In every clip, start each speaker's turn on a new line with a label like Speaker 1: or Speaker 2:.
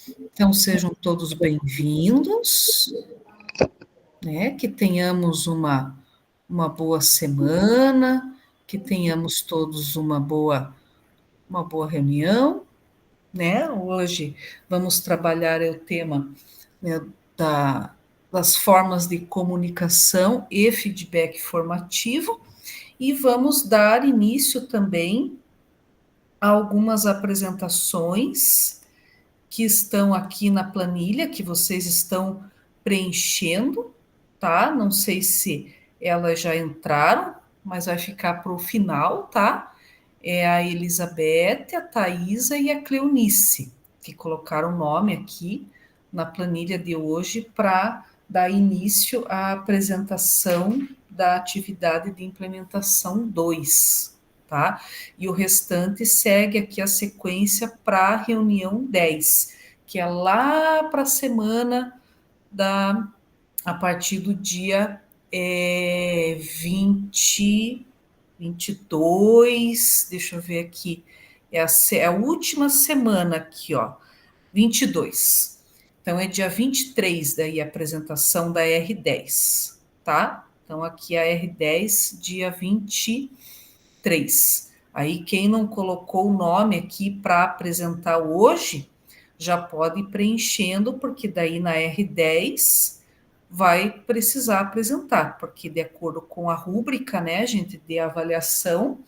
Speaker 1: Então, sejam todos bem-vindos, né? Que tenhamos uma boa semana, que tenhamos todos uma boa reunião, né? Hoje vamos trabalhar o tema, né, da, das formas de comunicação e feedback formativo, e vamos dar início também a algumas apresentações que estão aqui na planilha, que vocês estão preenchendo, tá? Não sei se elas já entraram, mas vai ficar para o final, tá? É a Elizabeth, a Thaisa e a Cleonice, que colocaram o nome aqui na planilha de hoje para dar início à apresentação da atividade de implementação 2, tá? E o restante segue aqui a sequência para a reunião 10, que é lá para a semana a partir do dia 22, deixa eu ver aqui, é a última semana aqui, ó, 22. Então, é dia 23 daí a apresentação da R10, tá? Então, aqui a R10, dia 23. Aí, quem não colocou o nome aqui para apresentar hoje, já pode ir preenchendo, porque daí na R10 vai precisar apresentar, porque de acordo com a rúbrica, né, gente, de avaliação,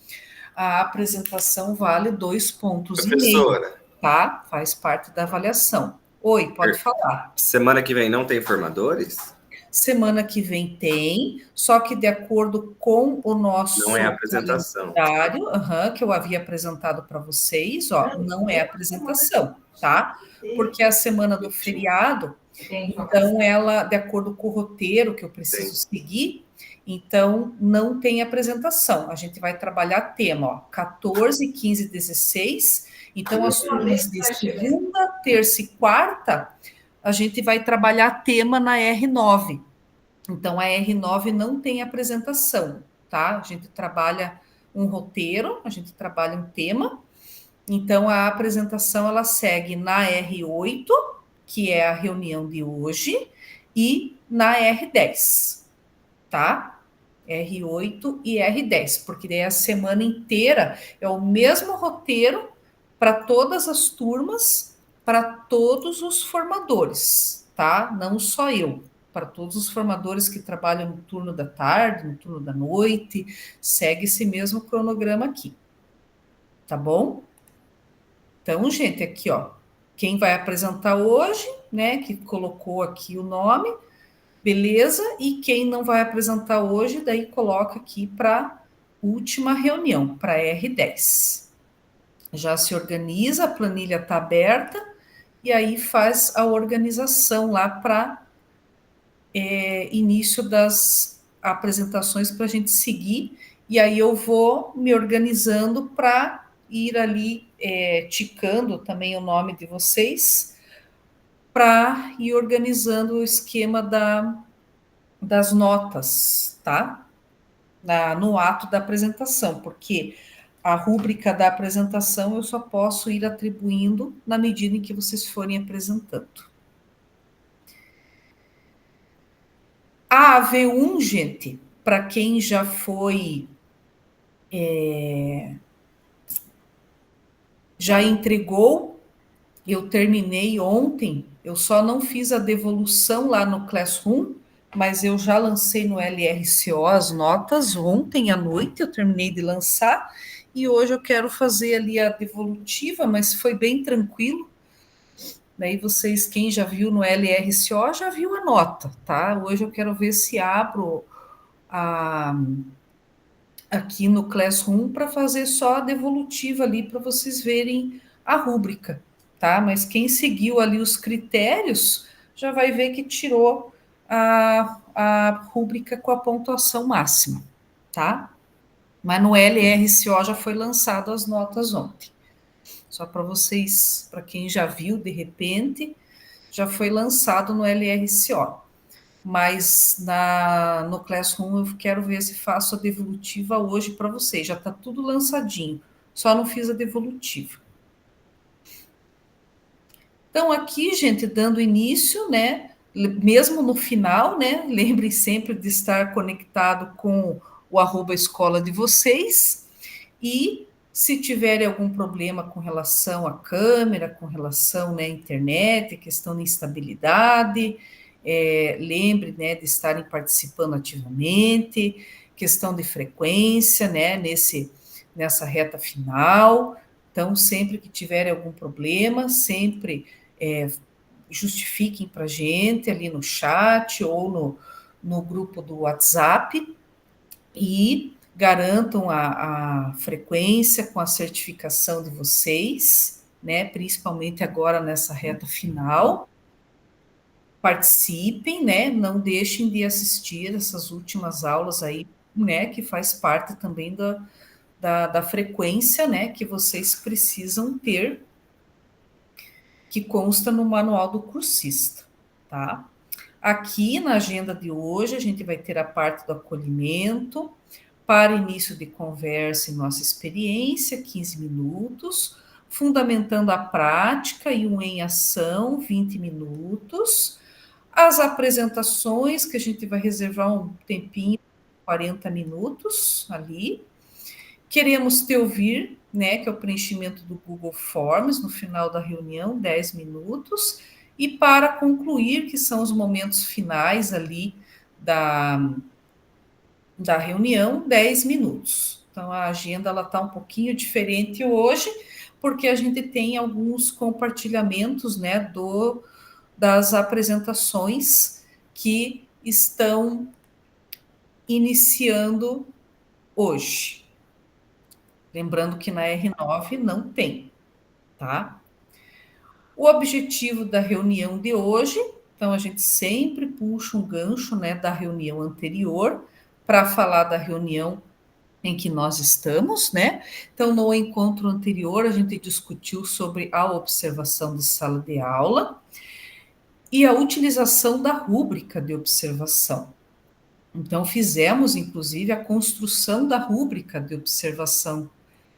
Speaker 1: a apresentação vale 2,5 pontos,
Speaker 2: Professora,
Speaker 1: tá? Faz parte da avaliação. Oi, pode falar.
Speaker 2: semana que vem não tem formadores?
Speaker 1: Semana que vem tem, só que de acordo com o
Speaker 2: Não é
Speaker 1: nosso
Speaker 2: apresentação.
Speaker 1: calendário, que eu havia apresentado para vocês, ó, não é apresentação, tá? Porque é a semana do feriado, então ela, de acordo com o roteiro que eu preciso seguir, então não tem apresentação. A gente vai trabalhar tema, ó, 14, 15, 16. Então, as turmas de segunda, terça e quarta, a gente vai trabalhar tema na R9. Então, a R9 não tem apresentação, tá? A gente trabalha um roteiro, a gente trabalha um tema. Então, a apresentação ela segue na R8, que é a reunião de hoje, e na R10, tá? R8 e R10, porque daí a semana inteira é o mesmo roteiro para todas as turmas, para todos os formadores, tá? Não só eu, para todos os formadores que trabalham no turno da tarde, no turno da noite, segue esse mesmo cronograma aqui, tá bom? Então, gente, aqui, ó, quem vai apresentar hoje, né, que colocou aqui o nome, beleza? E quem não vai apresentar hoje, daí coloca aqui para última reunião, para R10. Já se organiza, a planilha está aberta, e aí faz a organização lá para início das apresentações para a gente seguir, e aí eu vou me organizando para ir ali ticando também o nome de vocês, para ir organizando o esquema das notas, tá? No ato da apresentação, porque a rúbrica da apresentação eu só posso ir atribuindo na medida em que vocês forem apresentando. A AV1, gente, para quem já foi, já entregou, eu terminei ontem, eu só não fiz a devolução lá no Classroom, mas eu já lancei no LRCO as notas ontem à noite, eu terminei de lançar, e hoje eu quero fazer ali a devolutiva, mas foi bem tranquilo. Daí vocês, quem já viu no LRCO, já viu a nota, tá? Hoje eu quero ver se abro a, aqui no Classroom para fazer só a devolutiva ali para vocês verem a rúbrica, tá? Mas quem seguiu ali os critérios já vai ver que tirou a rúbrica com a pontuação máxima, tá? Mas no LRCO já foi lançado as notas ontem. Só para vocês, para quem já viu de repente, já foi lançado no LRCO. Mas no Classroom eu quero ver se faço a devolutiva hoje para vocês. Já está tudo lançadinho, só não fiz a devolutiva. Então, aqui, gente, dando início, né? Mesmo no final, né? Lembrem sempre de estar conectado com o @escola de vocês. E se tiverem algum problema com relação à câmera, com relação, né, à internet, questão de instabilidade, lembre, né, de estarem participando ativamente, questão de frequência, né, nessa reta final. Então, sempre que tiverem algum problema, sempre justifiquem para a gente ali no chat ou no grupo do WhatsApp e garantam a frequência com a certificação de vocês, né? Principalmente agora nessa reta final. Participem, né? Não deixem de assistir essas últimas aulas aí, né? Que faz parte também da frequência, né? Que vocês precisam ter, que consta no manual do cursista, tá? Aqui na agenda de hoje, a gente vai ter a parte do acolhimento, para início de conversa e nossa experiência, 15 minutos, fundamentando a prática e um em ação, 20 minutos, as apresentações, que a gente vai reservar um tempinho, 40 minutos ali. Queremos te ouvir, né, que é o preenchimento do Google Forms no final da reunião, 10 minutos, e para concluir, que são os momentos finais ali da reunião, 10 minutos. Então, a agenda está um pouquinho diferente hoje, porque a gente tem alguns compartilhamentos, né, das apresentações que estão iniciando hoje. Lembrando que na R9 não tem, tá? O objetivo da reunião de hoje, então a gente sempre puxa um gancho, né, da reunião anterior para falar da reunião em que nós estamos, né? Então, no encontro anterior, a gente discutiu sobre a observação de sala de aula e a utilização da rúbrica de observação. Então, fizemos, inclusive, a construção da rúbrica de observação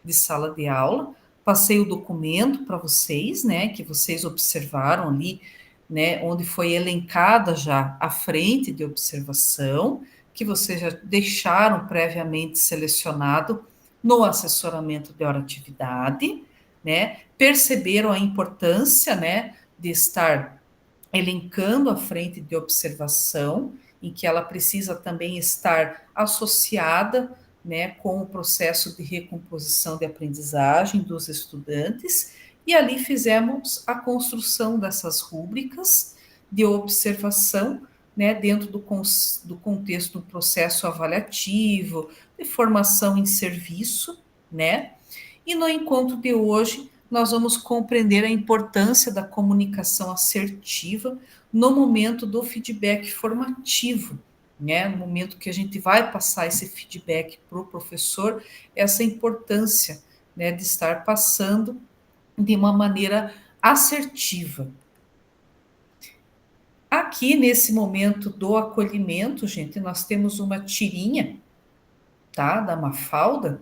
Speaker 1: de sala de aula. Passei o documento para vocês, né, que vocês observaram ali, né, onde foi elencada já a frente de observação, que vocês já deixaram previamente selecionado no assessoramento de hora-atividade, né, perceberam a importância, né, de estar elencando a frente de observação, em que ela precisa também estar associada, né, com o processo de recomposição de aprendizagem dos estudantes, e ali fizemos a construção dessas rúbricas de observação, né, dentro do contexto do processo avaliativo, de formação em serviço, né, e no encontro de hoje nós vamos compreender a importância da comunicação assertiva no momento do feedback formativo, né? No momento que a gente vai passar esse feedback para o professor, essa importância, né, de estar passando de uma maneira assertiva. Aqui, nesse momento do acolhimento, gente, nós temos uma tirinha, tá? Da Mafalda,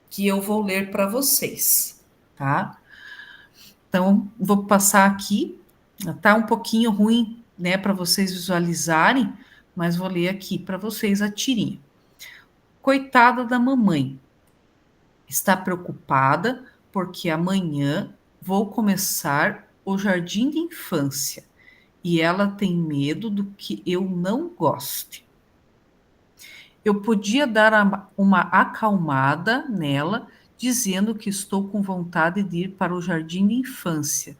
Speaker 1: que eu vou ler para vocês, tá? Então, vou passar aqui, tá um pouquinho ruim, né, para vocês visualizarem, mas vou ler aqui para vocês a tirinha. Coitada da mamãe, está preocupada porque amanhã vou começar o jardim de infância e ela tem medo do que eu não goste. Eu podia dar uma acalmada nela, dizendo que estou com vontade de ir para o jardim de infância,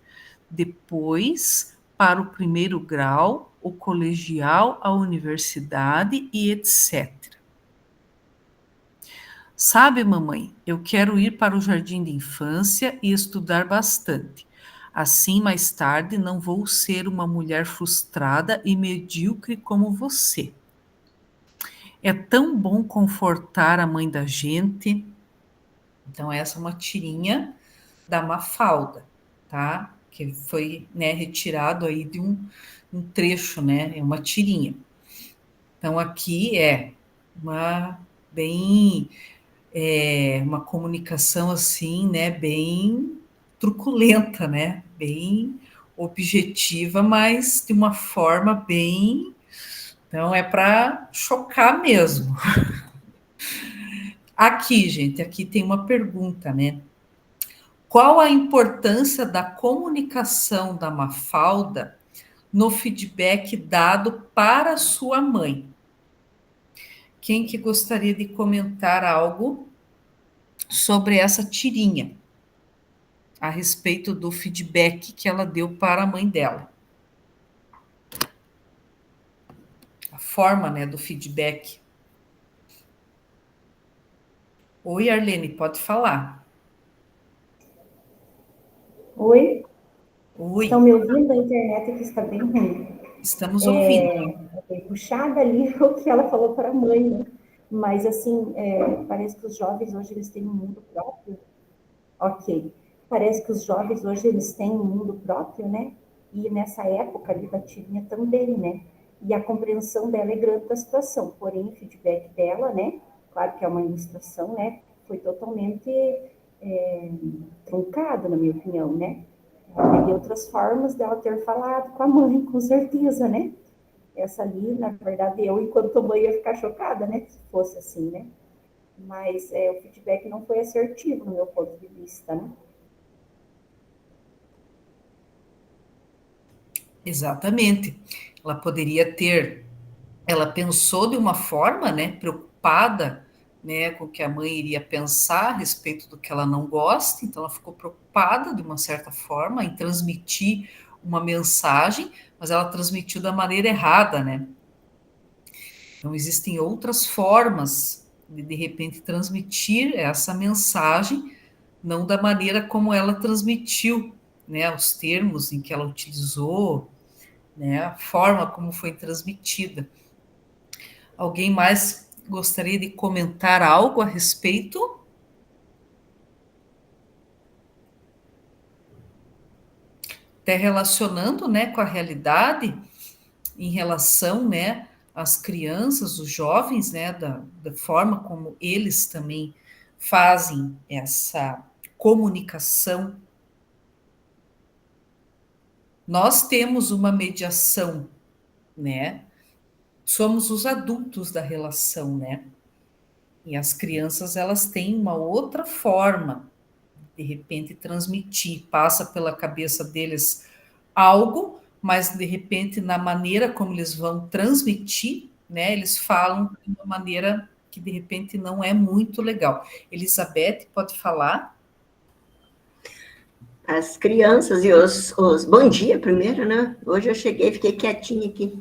Speaker 1: depois para o primeiro grau, o colegial, a universidade e etc. Sabe, mamãe, eu quero ir para o jardim de infância e estudar bastante. Assim, mais tarde, não vou ser uma mulher frustrada e medíocre como você. É tão bom confortar a mãe da gente. Então, essa é uma tirinha da Mafalda, tá? Que foi, né, retirado aí de um trecho, né? É uma tirinha. Então, aqui é uma bem uma comunicação assim, né? Bem truculenta, né? Bem objetiva, mas de uma forma bem... Então, é para chocar mesmo. Aqui, gente, aqui tem uma pergunta, né? Qual a importância da comunicação da Mafalda no feedback dado para sua mãe? Quem que gostaria de comentar algo sobre essa tirinha a respeito do feedback que ela deu para a mãe dela? A forma, né, do feedback. Oi, Arlene, pode falar.
Speaker 3: Oi? Estão
Speaker 1: Oi,
Speaker 3: me ouvindo? A internet aqui está bem ruim.
Speaker 1: estamos ouvindo.
Speaker 3: Bem puxada ali o que ela falou para a mãe, né? Mas, assim, parece que os jovens hoje eles têm um mundo próprio. Ok. Parece que os jovens hoje eles têm um mundo próprio, né? E nessa época ali da tirinha também, né? E a compreensão dela é grande da situação. Porém, o feedback dela, né? Claro que é uma ilustração, né? Foi totalmente truncado, na minha opinião, né? Teria outras formas dela ter falado com a mãe, com certeza, né? Essa ali, na verdade, eu, enquanto mãe, ia ficar chocada, né? Se fosse assim, né? Mas o feedback não foi assertivo, no meu ponto de vista, né?
Speaker 1: Exatamente. Ela poderia ter, ela pensou de uma forma, né, preocupada, né, com o que a mãe iria pensar a respeito do que ela não gosta, então ela ficou preocupada de uma certa forma em transmitir uma mensagem, mas ela transmitiu da maneira errada, né? Então existem outras formas de repente transmitir essa mensagem, não da maneira como ela transmitiu, né, os termos em que ela utilizou, né, a forma como foi transmitida. Alguém mais gostaria de comentar algo a respeito? Até relacionando, né, com a realidade, em relação, né, às crianças, os jovens, né, da forma como eles também fazem essa comunicação. Nós temos uma mediação, né? Somos os adultos da relação, né? E as crianças, elas têm uma outra forma, de repente, transmitir. Passa pela cabeça deles algo, mas, de repente, na maneira como eles vão transmitir, né? Eles falam de uma maneira que, de repente, não é muito legal. Elizabeth, pode falar?
Speaker 4: As crianças e os... Bom dia primeiro, né? Hoje eu cheguei, fiquei quietinha aqui.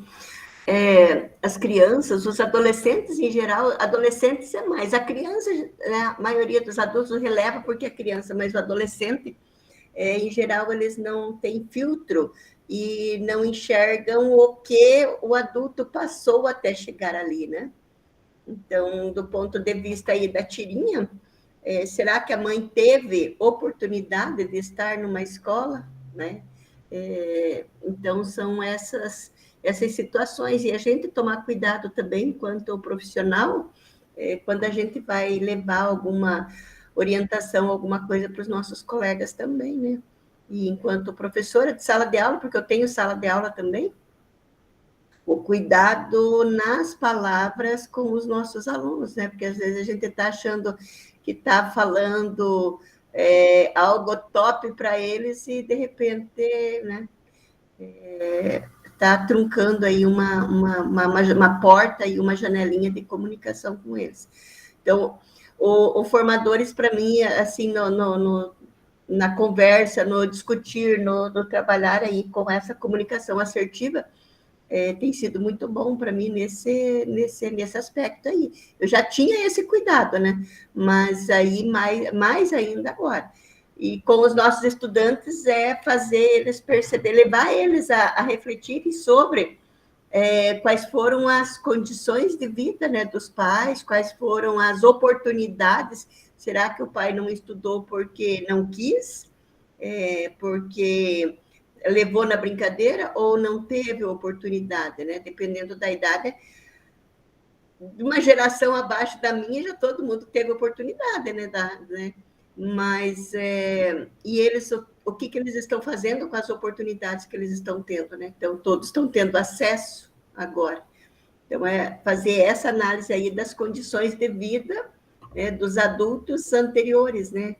Speaker 4: As crianças, os adolescentes em geral, adolescentes é mais. A criança, né, a maioria dos adultos releva porque é criança, mas o adolescente, em geral, eles não têm filtro e não enxergam o que o adulto passou até chegar ali, né? Então, do ponto de vista aí da tirinha, será que a mãe teve oportunidade de estar numa escola, né? Então, são essas situações, e a gente tomar cuidado também, enquanto profissional, quando a gente vai levar alguma orientação, alguma coisa para os nossos colegas também, né? E enquanto professora de sala de aula, porque eu tenho sala de aula também, o cuidado nas palavras com os nossos alunos, né? Porque às vezes a gente está achando que está falando algo top para eles e, de repente, né? Está truncando aí uma porta e uma janelinha de comunicação com eles. Então, o formadores, para mim, assim, na conversa, no discutir, no trabalhar aí com essa comunicação assertiva, tem sido muito bom para mim nesse aspecto aí. Eu já tinha esse cuidado, né? Mas aí mais ainda agora. E com os nossos estudantes fazer eles perceber, levar eles a refletirem sobre quais foram as condições de vida, né, dos pais, quais foram as oportunidades. Será que o pai não estudou porque não quis? Porque levou na brincadeira ou não teve oportunidade, né? Dependendo da idade, de uma geração abaixo da minha, já todo mundo teve oportunidade, né? Mas, e eles o que eles estão fazendo com as oportunidades que eles estão tendo, né? Então, todos estão tendo acesso agora. Então, é fazer essa análise aí das condições de vida, né, dos adultos anteriores, né?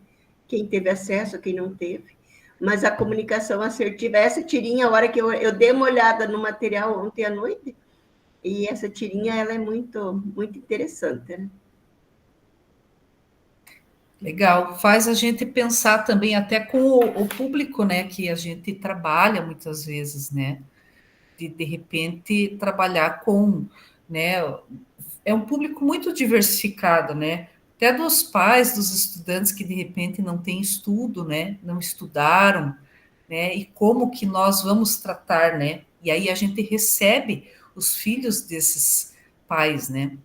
Speaker 4: Quem teve acesso, quem não teve. Mas a comunicação assertiva, essa tirinha, a hora que eu dei uma olhada no material ontem à noite, e essa tirinha, ela é muito, muito interessante, né?
Speaker 1: Legal, faz a gente pensar também até com o público, né, que a gente trabalha muitas vezes, né, de repente trabalhar com, né, é um público muito diversificado, né, até dos pais, dos estudantes que de repente não têm estudo, né, não estudaram, né, e como que nós vamos tratar, né, e aí a gente recebe os filhos desses pais, né,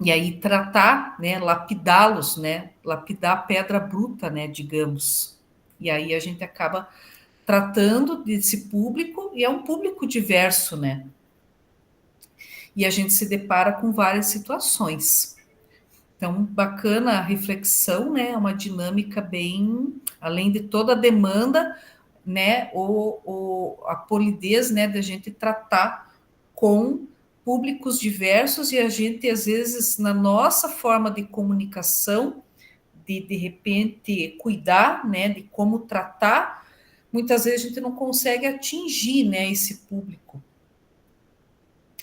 Speaker 1: e aí tratar, né, lapidá-los, né, lapidar a pedra bruta, né, digamos. E aí a gente acaba tratando desse público, e é um público diverso, né? E a gente se depara com várias situações. Então, bacana a reflexão, né, é uma dinâmica bem, além de toda a demanda, né, a polidez, né, da gente tratar com públicos diversos, e a gente, às vezes, na nossa forma de comunicação, de repente, cuidar, né, de como tratar, muitas vezes a gente não consegue atingir, né, esse público,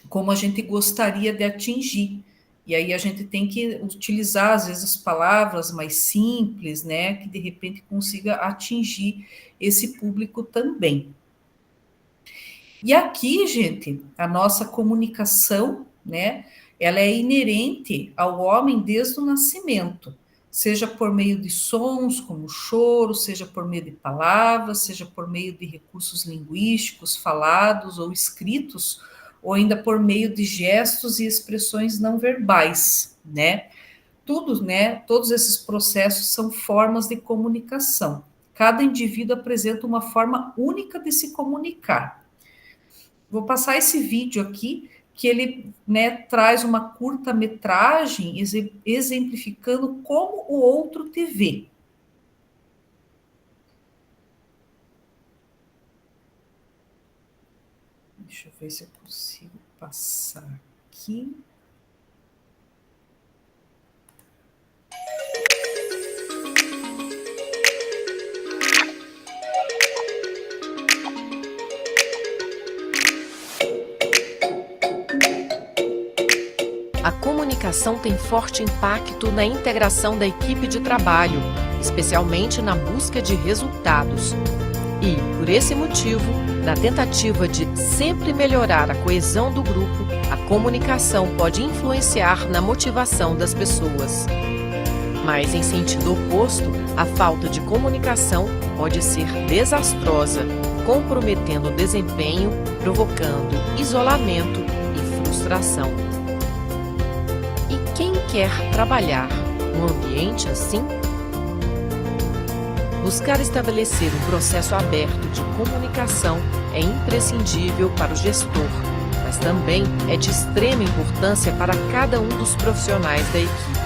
Speaker 1: como a gente gostaria de atingir. E aí a gente tem que utilizar, às vezes, palavras mais simples, né, que de repente consiga atingir esse público também. E aqui, gente, a nossa comunicação, né, ela é inerente ao homem desde o nascimento, seja por meio de sons, como choro, seja por meio de palavras, seja por meio de recursos linguísticos falados ou escritos, ou ainda por meio de gestos e expressões não verbais, né? Tudo, né? Todos esses processos são formas de comunicação. Cada indivíduo apresenta uma forma única de se comunicar. Vou passar esse vídeo aqui, que ele, né, traz uma curta-metragem exemplificando como o outro te vê. Deixa eu ver se eu consigo passar aqui.
Speaker 5: A comunicação tem forte impacto na integração da equipe de trabalho, especialmente na busca de resultados. E, por esse motivo, na tentativa de sempre melhorar a coesão do grupo, a comunicação pode influenciar na motivação das pessoas. Mas, em sentido oposto, a falta de comunicação pode ser desastrosa, comprometendo o desempenho, provocando isolamento e frustração. E quem quer trabalhar num ambiente assim? Buscar estabelecer um processo aberto de comunicação é imprescindível para o gestor, mas também é de extrema importância para cada um dos profissionais da equipe.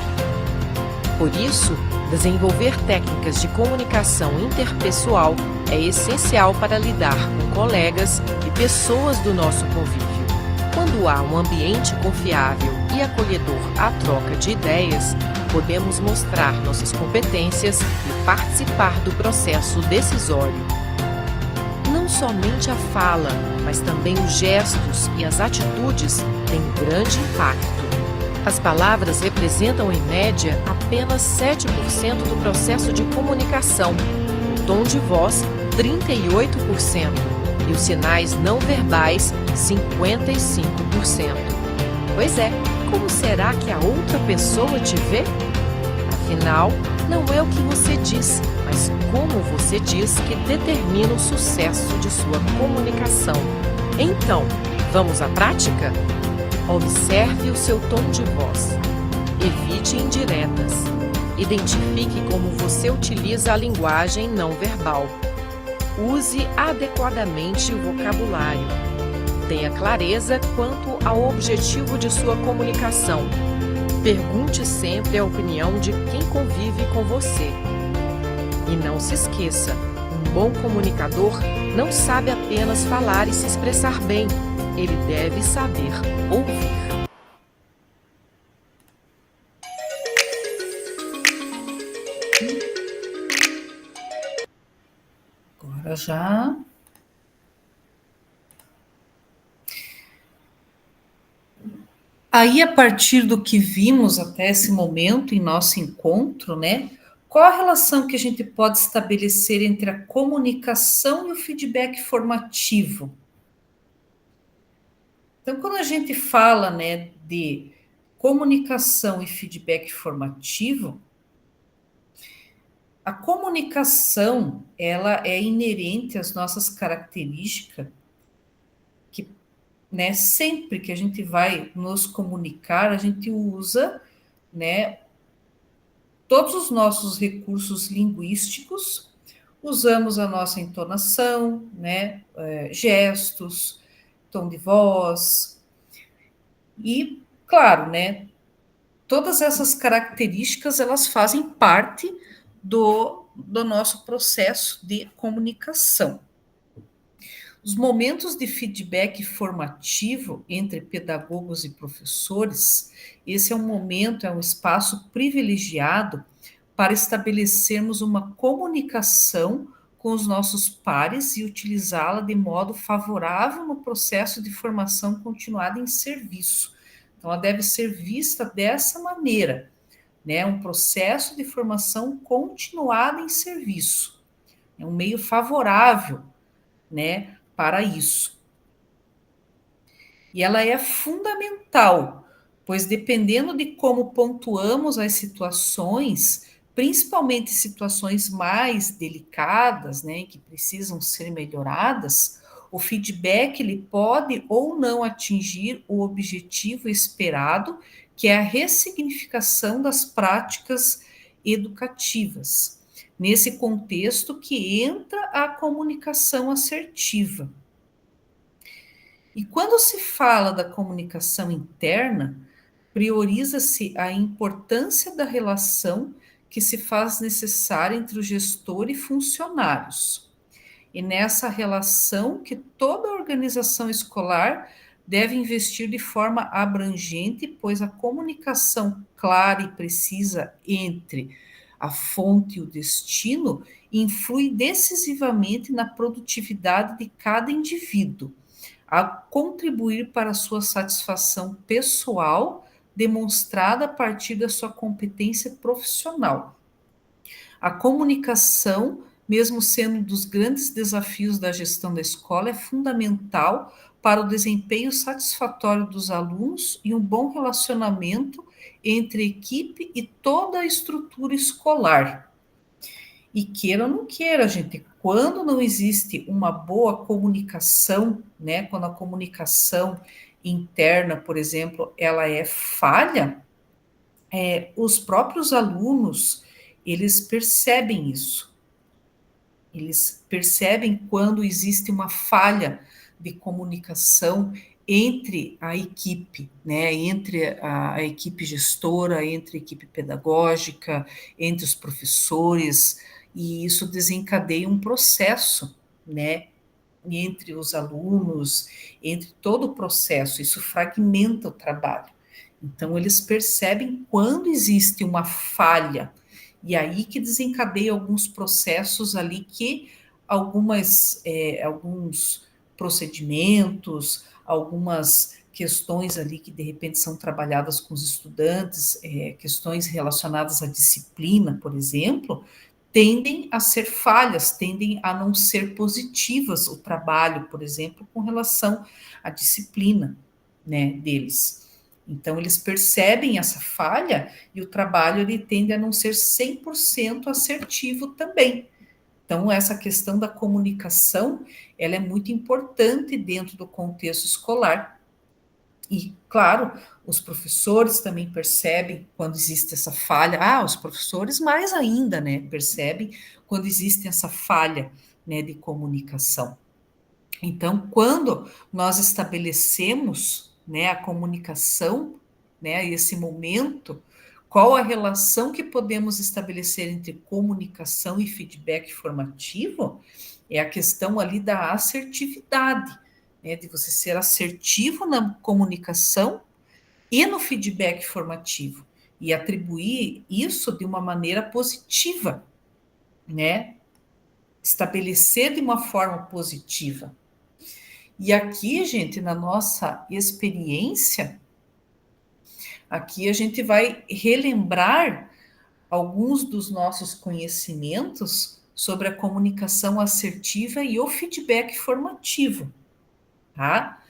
Speaker 5: Por isso, desenvolver técnicas de comunicação interpessoal é essencial para lidar com colegas e pessoas do nosso convívio. Quando há um ambiente confiável e acolhedor à troca de ideias, podemos mostrar nossas competências e participar do processo decisório. Não somente a fala, mas também os gestos e as atitudes têm um grande impacto. As palavras representam, em média, apenas 7% do processo de comunicação, o tom de voz, 38%, e os sinais não verbais, 55%. Pois é, como será que a outra pessoa te vê? Afinal, não é o que você diz, mas como você diz que determina o sucesso de sua comunicação. Então, vamos à prática? Observe o seu tom de voz. Evite indiretas. Identifique como você utiliza a linguagem não verbal. Use adequadamente o vocabulário. Tenha clareza quanto ao objetivo de sua comunicação. Pergunte sempre a opinião de quem convive com você. E não se esqueça, o bom comunicador não sabe apenas falar e se expressar bem, ele deve saber ouvir.
Speaker 1: Agora já. Aí, a partir do que vimos até esse momento em nosso encontro, né? Qual a relação que a gente pode estabelecer entre a comunicação e o feedback formativo? Então, quando a gente fala, né, de comunicação e feedback formativo, a comunicação, ela é inerente às nossas características, que, né, sempre que a gente vai nos comunicar, a gente usa, né, todos os nossos recursos linguísticos, usamos a nossa entonação, né, gestos, tom de voz, e, claro, né, todas essas características, elas fazem parte do nosso processo de comunicação. Os momentos de feedback formativo entre pedagogos e professores, esse é um momento, é um espaço privilegiado para estabelecermos uma comunicação com os nossos pares e utilizá-la de modo favorável no processo de formação continuada em serviço. Então, ela deve ser vista dessa maneira, né? Um processo de formação continuada em serviço. É um meio favorável, né, para isso. E ela é fundamental, pois dependendo de como pontuamos as situações, principalmente situações mais delicadas, né, que precisam ser melhoradas, o feedback ele pode ou não atingir o objetivo esperado, que é a ressignificação das práticas educativas. Nesse contexto que entra a comunicação assertiva. E quando se fala da comunicação interna, prioriza-se a importância da relação que se faz necessária entre o gestor e funcionários. E nessa relação que toda organização escolar deve investir de forma abrangente, pois a comunicação clara e precisa entre a fonte e o destino influi decisivamente na produtividade de cada indivíduo, a contribuir para a sua satisfação pessoal, demonstrada a partir da sua competência profissional. A comunicação, mesmo sendo um dos grandes desafios da gestão da escola, é fundamental para o desempenho satisfatório dos alunos e um bom relacionamento entre a equipe e toda a estrutura escolar. E queira ou não queira, gente, quando não existe uma boa comunicação, né, quando a comunicação interna, por exemplo, ela é falha, os próprios alunos, eles percebem isso. Eles percebem quando existe uma falha de comunicação entre a equipe, né, entre a equipe gestora, entre a equipe pedagógica, entre os professores, e isso desencadeia um processo, né, entre os alunos, entre todo o processo, isso fragmenta o trabalho. Então, eles percebem quando existe uma falha, e aí que desencadeia alguns processos ali que alguns procedimentos, algumas questões ali que de repente são trabalhadas com os estudantes, questões relacionadas à disciplina, por exemplo, tendem a ser falhas, tendem a não ser positivas o trabalho, por exemplo, com relação à disciplina, né, deles. Então, eles percebem essa falha e o trabalho ele tende a não ser 100% assertivo também. Então, essa questão da comunicação, ela é muito importante dentro do contexto escolar. E, claro, os professores também percebem quando existe essa falha. Os professores mais ainda, né, percebem quando existe essa falha, né, de comunicação. Então, quando nós estabelecemos, né, a comunicação, né, esse momento qual a relação que podemos estabelecer entre comunicação e feedback formativo? É a questão ali da assertividade, né? De você ser assertivo na comunicação e no feedback formativo, e atribuir isso de uma maneira positiva, né? Estabelecer de uma forma positiva. E aqui, gente, na nossa experiência, aqui a gente vai relembrar alguns dos nossos conhecimentos sobre a comunicação assertiva e o feedback formativo, tá?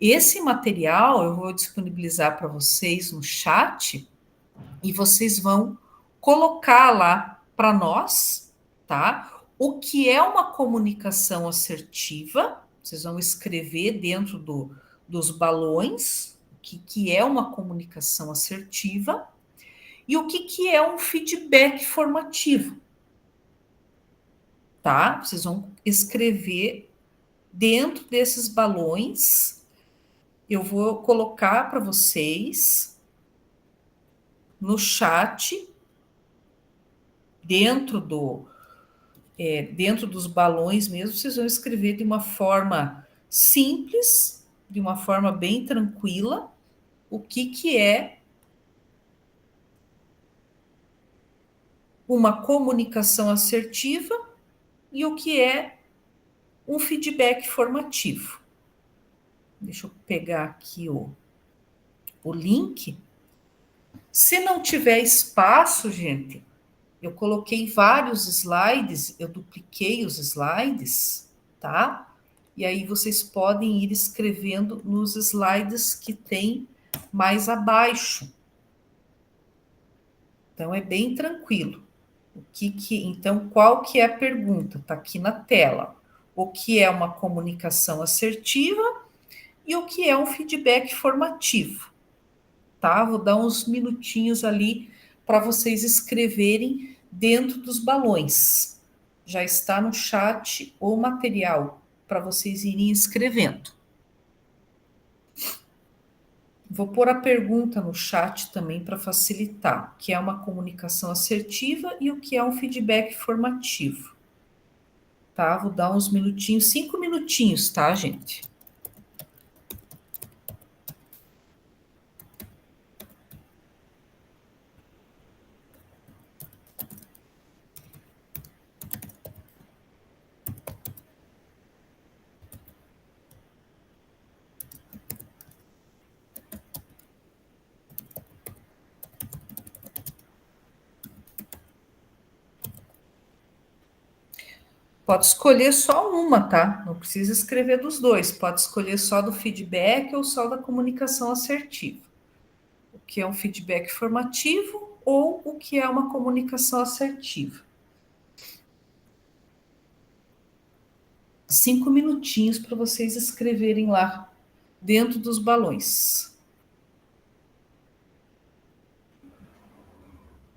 Speaker 1: Esse material eu vou disponibilizar para vocês no chat e vocês vão colocar lá para nós, tá? O que é uma comunicação assertiva? Vocês vão escrever dentro dos balões o que é uma comunicação assertiva e o que é um feedback formativo, tá? Vocês vão escrever dentro desses balões. Eu vou colocar para vocês no chat, dentro dos balões mesmo, vocês vão escrever de uma forma simples, de uma forma bem tranquila, o que é uma comunicação assertiva e o que é um feedback formativo. Deixa eu pegar aqui o link. Se não tiver espaço, gente, eu coloquei vários slides, eu dupliquei os slides, tá? E aí vocês podem ir escrevendo nos slides que tem mais abaixo. Então, é bem tranquilo. Então, qual que é a pergunta? Está aqui na tela. O que é uma comunicação assertiva e o que é um feedback formativo? Tá? Vou dar uns minutinhos ali para vocês escreverem dentro dos balões. Já está no chat o material para vocês irem escrevendo. Vou pôr a pergunta no chat também para facilitar, o que é uma comunicação assertiva e o que é um feedback formativo. Tá? Vou dar uns minutinhos, 5 minutinhos, tá, gente? Pode escolher só uma, tá? Não precisa escrever dos dois. Pode escolher só do feedback ou só da comunicação assertiva. O que é um feedback formativo ou o que é uma comunicação assertiva. 5 minutinhos para vocês escreverem lá dentro dos balões.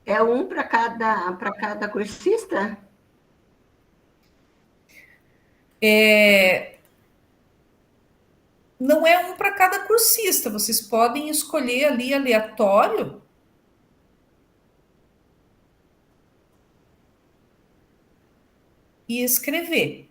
Speaker 4: É um para cada cursista?
Speaker 1: Não é um para cada cursista, vocês podem escolher ali aleatório e escrever.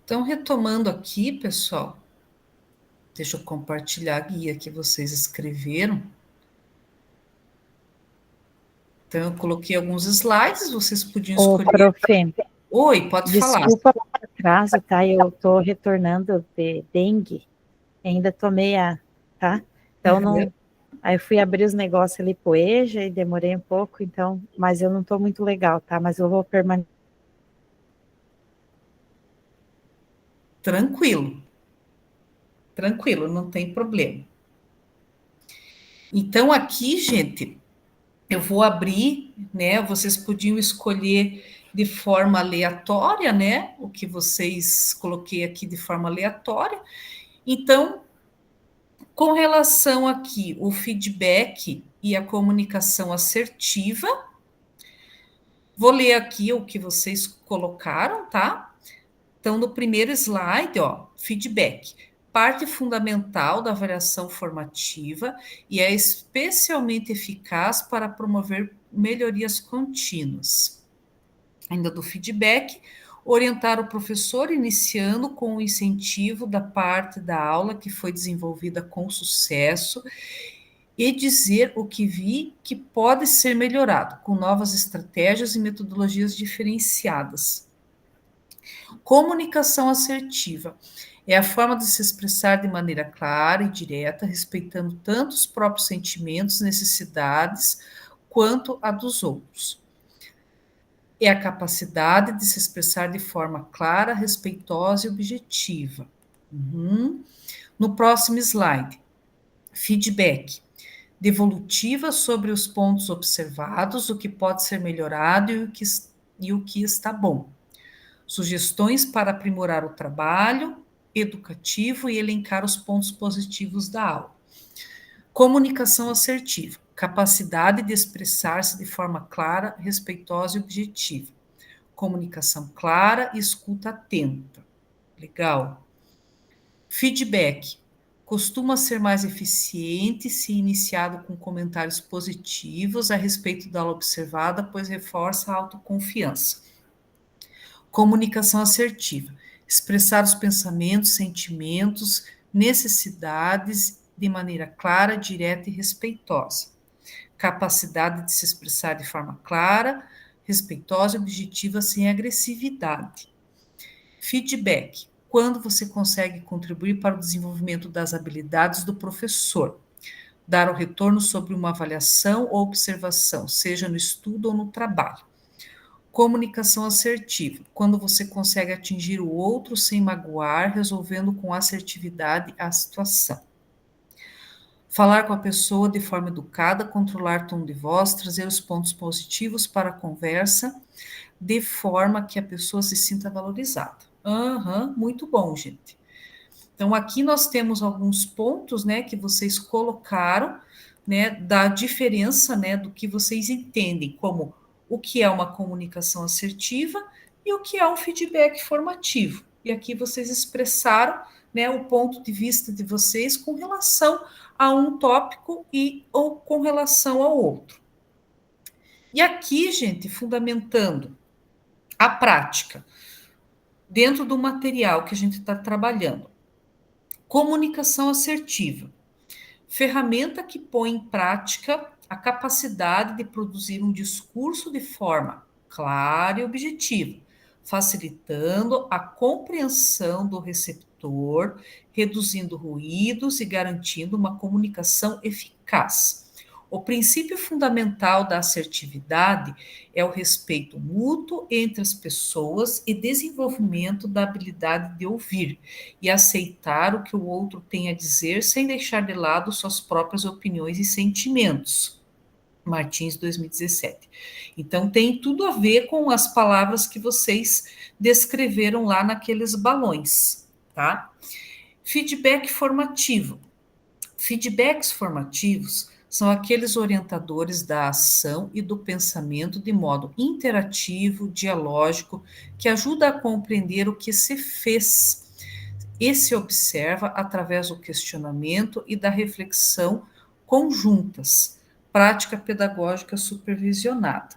Speaker 1: Então, retomando aqui, pessoal, deixa eu compartilhar a guia que vocês escreveram. Então, eu coloquei alguns slides, vocês podiam escolher.
Speaker 6: Prof,
Speaker 1: Oi, pode falar.
Speaker 6: desculpa o atraso, tá? Eu tô retornando de dengue, ainda tomei tá? Então, não... Aí eu fui abrir os negócios ali pro EJA e demorei um pouco, então... Mas eu não tô muito legal, tá? Mas eu vou permanecer.
Speaker 1: Tranquilo. Tranquilo, não tem problema. Então, aqui, gente, eu vou abrir, né? Vocês podiam escolher de forma aleatória, né? O que vocês coloquei aqui de forma aleatória. Então, com relação aqui, o feedback e a comunicação assertiva, vou ler aqui o que vocês colocaram, tá? Então, no primeiro slide, ó, feedback, parte fundamental da avaliação formativa e é especialmente eficaz para promover melhorias contínuas. Ainda do feedback, orientar o professor iniciando com o incentivo da parte da aula que foi desenvolvida com sucesso e dizer o que vi que pode ser melhorado, com novas estratégias e metodologias diferenciadas. Comunicação assertiva é a forma de se expressar de maneira clara e direta, respeitando tanto os próprios sentimentos, necessidades, quanto a dos outros. É a capacidade de se expressar de forma clara, respeitosa e objetiva. No próximo slide, feedback. Devolutiva sobre os pontos observados, o que pode ser melhorado e o que está bom. Sugestões para aprimorar o trabalho educativo e elencar os pontos positivos da aula. Comunicação assertiva, capacidade de expressar-se de forma clara, respeitosa e objetiva. Comunicação clara e escuta atenta. Legal. Feedback, costuma ser mais eficiente se iniciado com comentários positivos a respeito da aula observada, pois reforça a autoconfiança. Comunicação assertiva, expressar os pensamentos, sentimentos, necessidades de maneira clara, direta e respeitosa. Capacidade de se expressar de forma clara, respeitosa e objetiva sem agressividade. Feedback, quando você consegue contribuir para o desenvolvimento das habilidades do professor. Dar o retorno sobre uma avaliação ou observação, seja no estudo ou no trabalho. Comunicação assertiva, quando você consegue atingir o outro sem magoar, resolvendo com assertividade a situação. Falar com a pessoa de forma educada, controlar tom de voz, trazer os pontos positivos para a conversa, de forma que a pessoa se sinta valorizada. Muito bom, gente. Então, aqui nós temos alguns pontos, né, que vocês colocaram, né, da diferença, né, do que vocês entendem como o que é uma comunicação assertiva e o que é um feedback formativo. E aqui vocês expressaram, né, o ponto de vista de vocês com relação a um tópico ou com relação ao outro. E aqui, gente, fundamentando a prática dentro do material que a gente está trabalhando. Comunicação assertiva. Ferramenta que põe em prática a capacidade de produzir um discurso de forma clara e objetiva, facilitando a compreensão do receptor, reduzindo ruídos e garantindo uma comunicação eficaz. O princípio fundamental da assertividade é o respeito mútuo entre as pessoas e desenvolvimento da habilidade de ouvir e aceitar o que o outro tem a dizer sem deixar de lado suas próprias opiniões e sentimentos. Martins, 2017. Então, tem tudo a ver com as palavras que vocês descreveram lá naqueles balões, tá? Feedback formativo. Feedbacks formativos são aqueles orientadores da ação e do pensamento de modo interativo, dialógico, que ajuda a compreender o que se fez e se observa através do questionamento e da reflexão conjuntas, prática pedagógica supervisionada.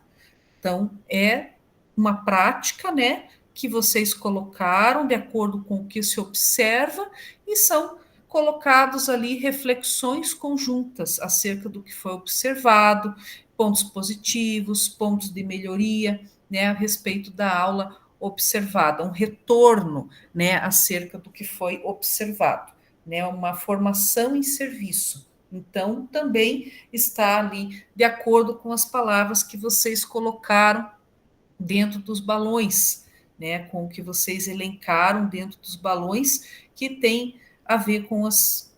Speaker 1: Então, é uma prática, né, que vocês colocaram de acordo com o que se observa e são colocados ali reflexões conjuntas acerca do que foi observado, pontos positivos, pontos de melhoria, né, a respeito da aula observada, um retorno, né, acerca do que foi observado, né, uma formação em serviço. Então, também está ali de acordo com as palavras que vocês colocaram dentro dos balões, né, com o que vocês elencaram dentro dos balões, que tem a ver com as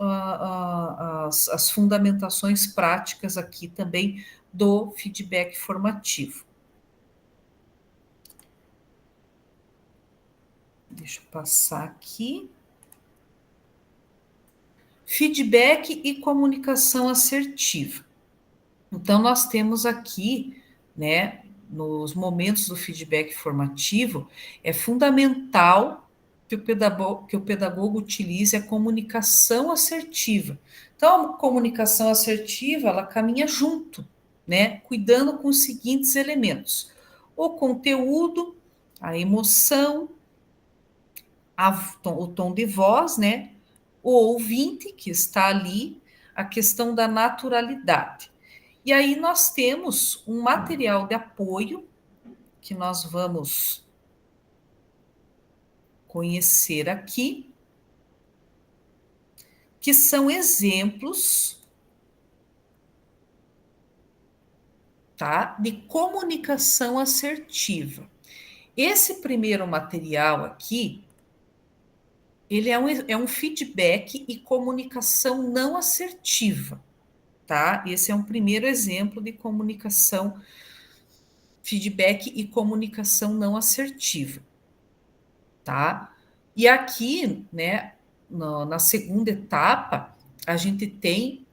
Speaker 1: fundamentações práticas aqui também do feedback formativo. Deixa eu passar aqui. Feedback e comunicação assertiva. Então, nós temos aqui, né, nos momentos do feedback formativo, é fundamental que o pedagogo utilize a comunicação assertiva. Então, a comunicação assertiva, ela caminha junto, né, cuidando com os seguintes elementos: o conteúdo, a emoção, o tom de voz, né, o ouvinte que está ali, a questão da naturalidade. E aí nós temos um material de apoio que nós vamos conhecer aqui, que são exemplos, tá, de comunicação assertiva. Esse primeiro material aqui, ele é um feedback e comunicação não assertiva, tá? Esse é um primeiro exemplo de comunicação, feedback e comunicação não assertiva, tá? E aqui, né, na segunda etapa, a gente tem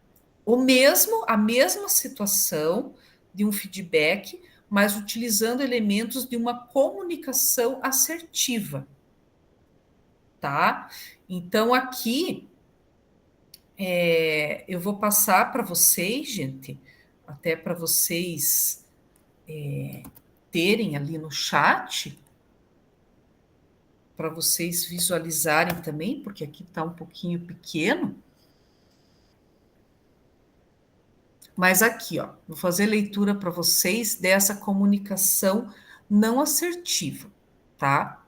Speaker 1: a mesma situação de um feedback, mas utilizando elementos de uma comunicação assertiva, tá? Então, aqui, eu vou passar para vocês, gente, até para vocês terem ali no chat, para vocês visualizarem também, porque aqui está um pouquinho pequeno. Mas aqui, ó, vou fazer leitura para vocês dessa comunicação não assertiva, tá?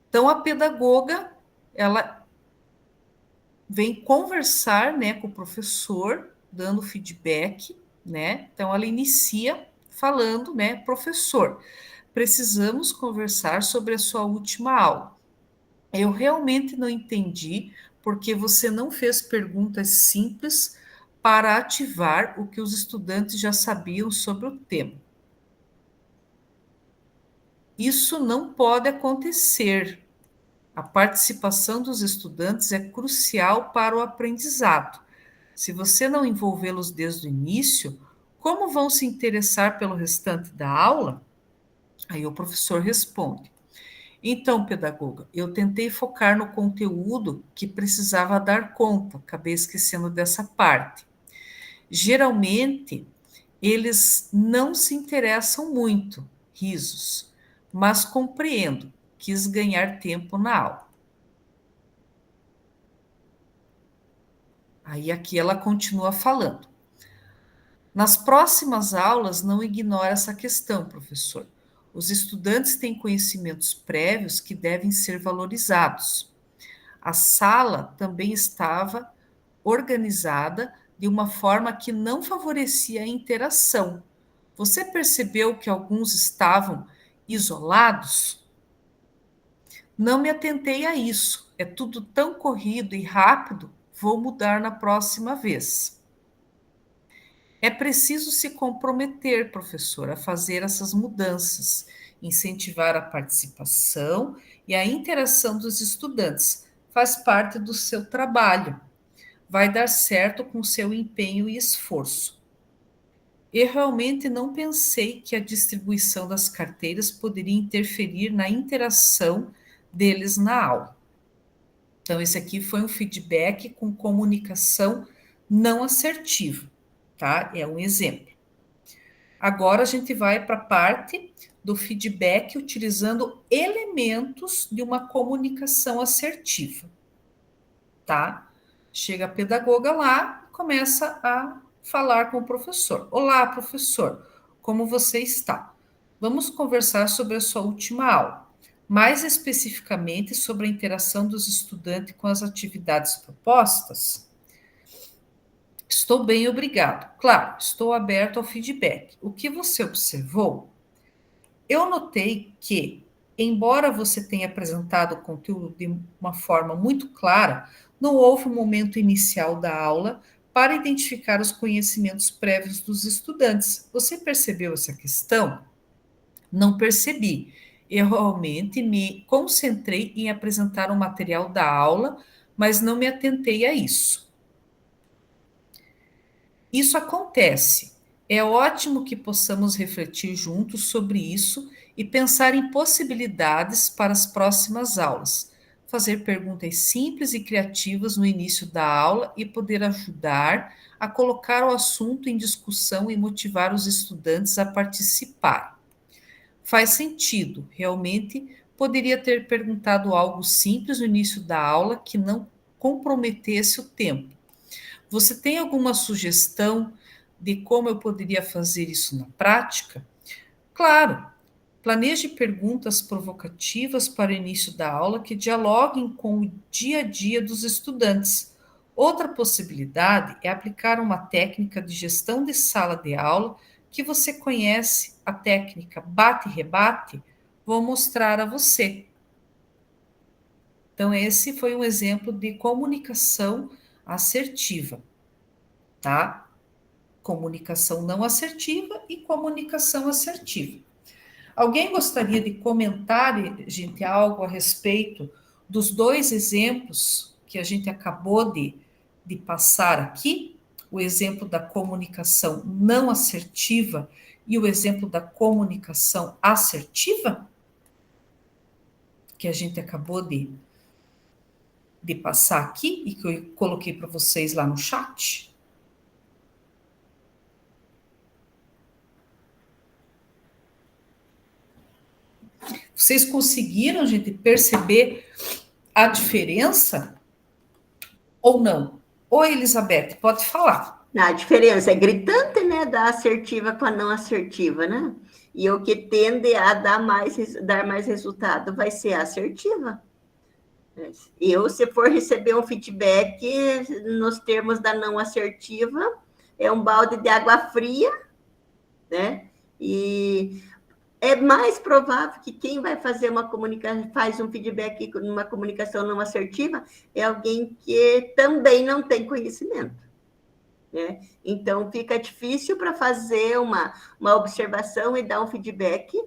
Speaker 1: Então, a pedagoga, ela vem conversar, né, com o professor, dando feedback, né? Então, ela inicia falando, né, professor, precisamos conversar sobre a sua última aula. Eu realmente não entendi porque você não fez perguntas simples para ativar o que os estudantes já sabiam sobre o tema. Isso não pode acontecer. A participação dos estudantes é crucial para o aprendizado. Se você não envolvê-los desde o início, como vão se interessar pelo restante da aula? Aí o professor responde: então, pedagoga, eu tentei focar no conteúdo que precisava dar conta, acabei esquecendo dessa parte. Geralmente, eles não se interessam muito, risos, mas compreendo, quis ganhar tempo na aula. Aí aqui ela continua falando. Nas próximas aulas, não ignore essa questão, professor. Os estudantes têm conhecimentos prévios que devem ser valorizados. A sala também estava organizada de uma forma que não favorecia a interação. Você percebeu que alguns estavam isolados? Não me atentei a isso. É tudo tão corrido e rápido. Vou mudar na próxima vez. É preciso se comprometer, professor, a fazer essas mudanças, incentivar a participação e a interação dos estudantes. Faz parte do seu trabalho. Vai dar certo com seu empenho e esforço. Eu realmente não pensei que a distribuição das carteiras poderia interferir na interação deles na aula. Então, esse aqui foi um feedback com comunicação não assertiva, tá? É um exemplo. Agora a gente vai para a parte do feedback utilizando elementos de uma comunicação assertiva, tá? Chega a pedagoga lá, começa a falar com o professor. Olá, professor, como você está? Vamos conversar sobre a sua última aula, mais especificamente sobre a interação dos estudantes com as atividades propostas. Estou bem, obrigado. Claro, estou aberto ao feedback. O que você observou? Eu notei que, embora você tenha apresentado o conteúdo de uma forma muito clara, não houve um momento inicial da aula para identificar os conhecimentos prévios dos estudantes. Você percebeu essa questão? Não percebi. Eu realmente me concentrei em apresentar o material da aula, mas não me atentei a isso. Isso acontece. É ótimo que possamos refletir juntos sobre isso e pensar em possibilidades para as próximas aulas. Fazer perguntas simples e criativas no início da aula e poder ajudar a colocar o assunto em discussão e motivar os estudantes a participar. Faz sentido, realmente poderia ter perguntado algo simples no início da aula que não comprometesse o tempo. Você tem alguma sugestão de como eu poderia fazer isso na prática? Claro, planeje perguntas provocativas para o início da aula que dialoguem com o dia a dia dos estudantes. Outra possibilidade é aplicar uma técnica de gestão de sala de aula que você conhece, a técnica bate e rebate. Vou mostrar a você. Então, esse foi um exemplo de comunicação assertiva, tá? Comunicação não assertiva e comunicação assertiva. Alguém gostaria de comentar, gente, algo a respeito dos dois exemplos que a gente acabou de passar aqui? O exemplo da comunicação não assertiva e o exemplo da comunicação assertiva? Que a gente acabou de passar aqui e que eu coloquei para vocês lá no chat. Vocês conseguiram, gente, perceber a diferença ou não? Oi, Elizabeth, pode falar.
Speaker 4: A diferença é gritante, né, da assertiva com a não assertiva, né? E o que tende a dar mais resultado vai ser a assertiva. Eu, se for receber um feedback nos termos da não assertiva, é um balde de água fria, né? E é mais provável que quem vai fazer faz um feedback numa comunicação não assertiva é alguém que também não tem conhecimento, né? Então, fica difícil para fazer uma observação e dar um feedback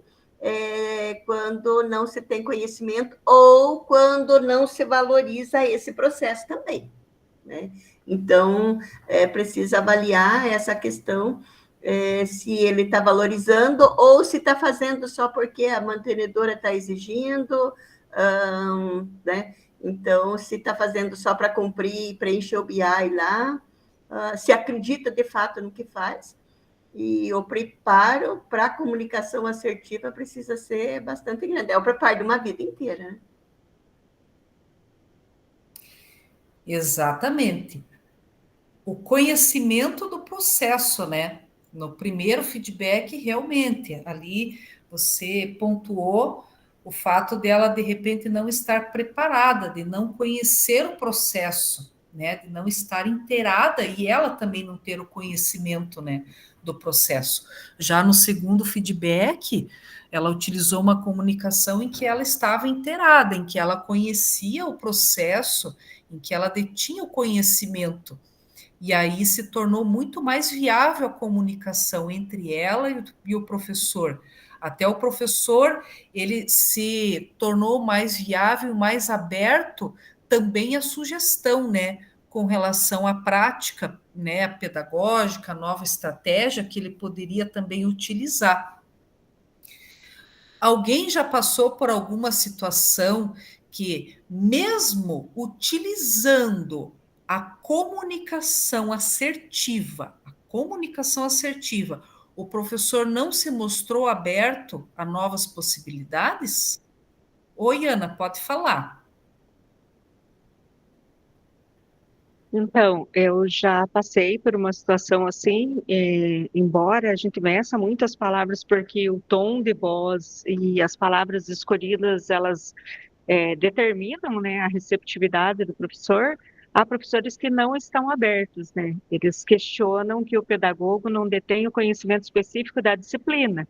Speaker 4: quando não se tem conhecimento ou quando não se valoriza esse processo também, né? Então, precisa avaliar essa questão, se ele está valorizando ou se está fazendo só porque a mantenedora está exigindo, né? Então, se está fazendo só para cumprir, preencher o BI lá, se acredita de fato no que faz. E o preparo para a comunicação assertiva precisa ser bastante grande. É o preparo de uma vida inteira, né?
Speaker 1: Exatamente. O conhecimento do processo, né? No primeiro feedback, realmente, ali você pontuou o fato dela, de repente, não estar preparada, de não conhecer o processo, né? De não estar inteirada e ela também não ter o conhecimento, né, do processo. Já no segundo feedback, ela utilizou uma comunicação em que ela estava inteirada, em que ela conhecia o processo, em que ela detinha o conhecimento. E aí se tornou muito mais viável a comunicação entre ela e o professor. Até o professor, ele se tornou mais viável, mais aberto também à sugestão, né, com relação à prática, né, a pedagógica, a nova estratégia que ele poderia também utilizar. Alguém já passou por alguma situação que, mesmo utilizando a comunicação assertiva, o professor não se mostrou aberto a novas possibilidades? Oi, Ana, pode falar.
Speaker 7: Então, eu já passei por uma situação assim, embora a gente meça muito as palavras, porque o tom de voz e as palavras escolhidas, elas determinam, né, a receptividade do professor. Há professores que não estão abertos, né? Eles questionam que o pedagogo não detém o conhecimento específico da disciplina,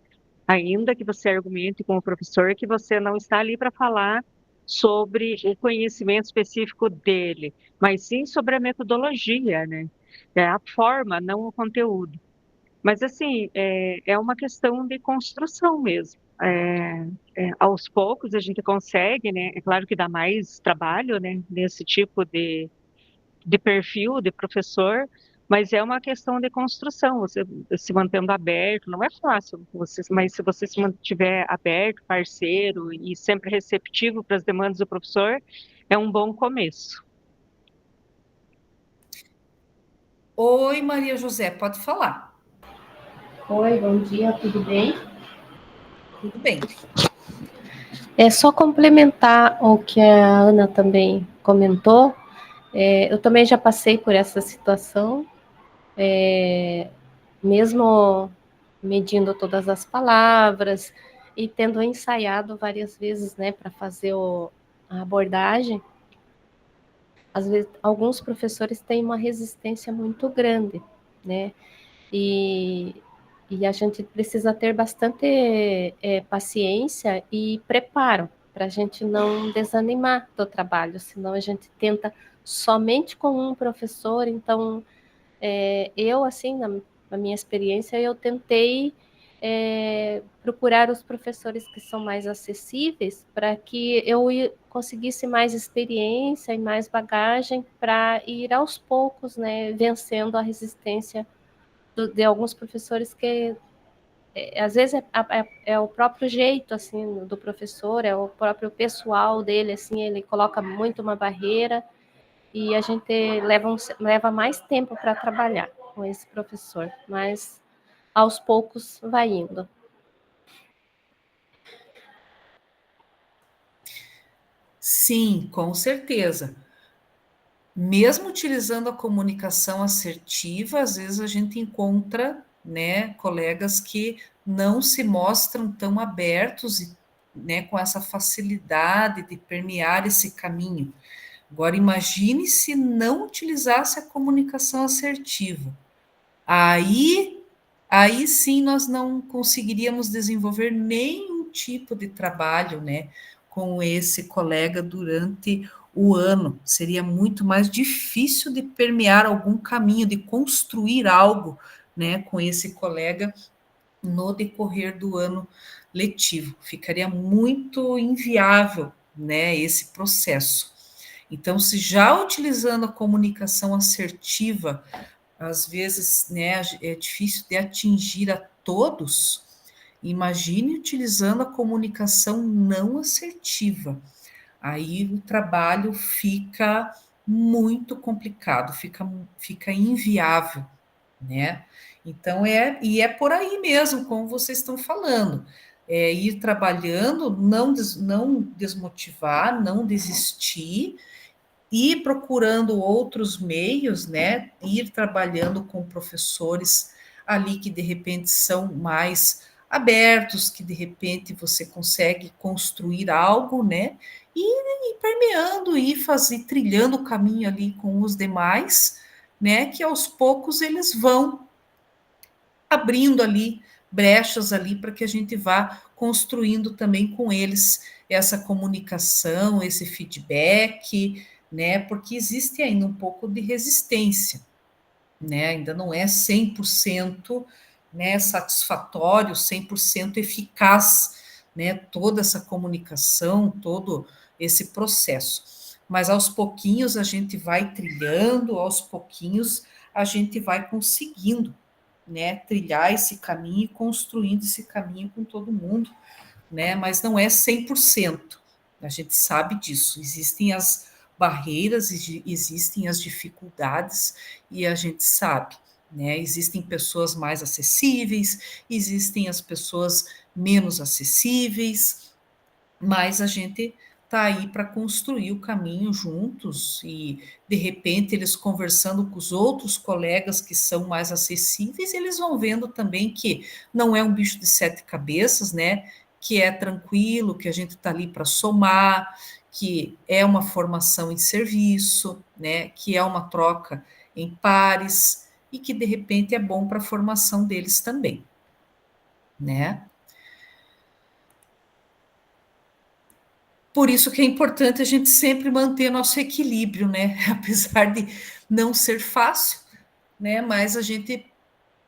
Speaker 7: ainda que você argumente com o professor que você não está ali para falar sobre o conhecimento específico dele, mas sim sobre a metodologia, né? É a forma, não o conteúdo. Mas, assim, é uma questão de construção mesmo. Aos poucos a gente consegue, né? É claro que dá mais trabalho, né? Nesse tipo de perfil de professor, mas é uma questão de construção, você se mantendo aberto, não é fácil, mas se você se mantiver aberto, parceiro e sempre receptivo para as demandas do professor, é um bom começo.
Speaker 1: Oi, Maria José, pode falar.
Speaker 8: Oi, bom dia, tudo bem?
Speaker 1: Tudo bem.
Speaker 8: É só complementar o que a Ana também comentou. Eu também já passei por essa situação, mesmo medindo todas as palavras e tendo ensaiado várias vezes, né, para fazer a abordagem. Às vezes, alguns professores têm uma resistência muito grande, né? E a gente precisa ter bastante paciência e preparo para a gente não desanimar do trabalho, senão a gente tenta somente com um professor. Então, eu, assim, na minha experiência, eu tentei procurar os professores que são mais acessíveis para que eu conseguisse mais experiência e mais bagagem para ir aos poucos, né, vencendo a resistência de alguns professores que às vezes é o próprio jeito assim do professor, é o próprio pessoal dele, assim, ele coloca muito uma barreira e a gente leva mais tempo para trabalhar com esse professor, mas aos poucos vai indo.
Speaker 1: Sim, com certeza. Mesmo utilizando a comunicação assertiva, às vezes a gente encontra, né, colegas que não se mostram tão abertos e, né, com essa facilidade de permear esse caminho. Agora, imagine se não utilizasse a comunicação assertiva. Aí sim nós não conseguiríamos desenvolver nenhum tipo de trabalho, né, com esse colega durante o ano. Seria muito mais difícil de permear algum caminho, de construir algo, né, com esse colega no decorrer do ano letivo. Ficaria muito inviável, né, esse processo. Então, se já utilizando a comunicação assertiva, às vezes, né, é difícil de atingir a todos, imagine utilizando a comunicação não assertiva. Aí o trabalho fica muito complicado, fica inviável, né? Então é por aí mesmo, como vocês estão falando, ir trabalhando, não desmotivar, não desistir, ir procurando outros meios, né? Ir trabalhando com professores ali que de repente são mais abertos, que de repente você consegue construir algo, né? E ir permeando e fazer trilhando o caminho ali com os demais, né? Que aos poucos eles vão abrindo ali brechas ali para que a gente vá construindo também com eles essa comunicação, esse feedback, né? Porque existe ainda um pouco de resistência, né? Ainda não é 100%, né, satisfatório, 100% eficaz, né, toda essa comunicação, todo esse processo. Mas aos pouquinhos a gente vai trilhando, aos pouquinhos a gente vai conseguindo, né, trilhar esse caminho e construindo esse caminho com todo mundo, né? Mas não é 100%. A gente sabe disso. Existem as barreiras, existem as dificuldades e a gente sabe, né? Existem pessoas mais acessíveis, existem as pessoas menos acessíveis, mas a gente está aí para construir o caminho juntos e, de repente, eles conversando com os outros colegas que são mais acessíveis, eles vão vendo também que não é um bicho de sete cabeças, né? Que é tranquilo, que a gente está ali para somar, que é uma formação em serviço, né? Que é uma troca em pares e que, de repente, é bom para a formação deles também, né? Por isso que é importante a gente sempre manter nosso equilíbrio, né? Apesar de não ser fácil, né? Mas a gente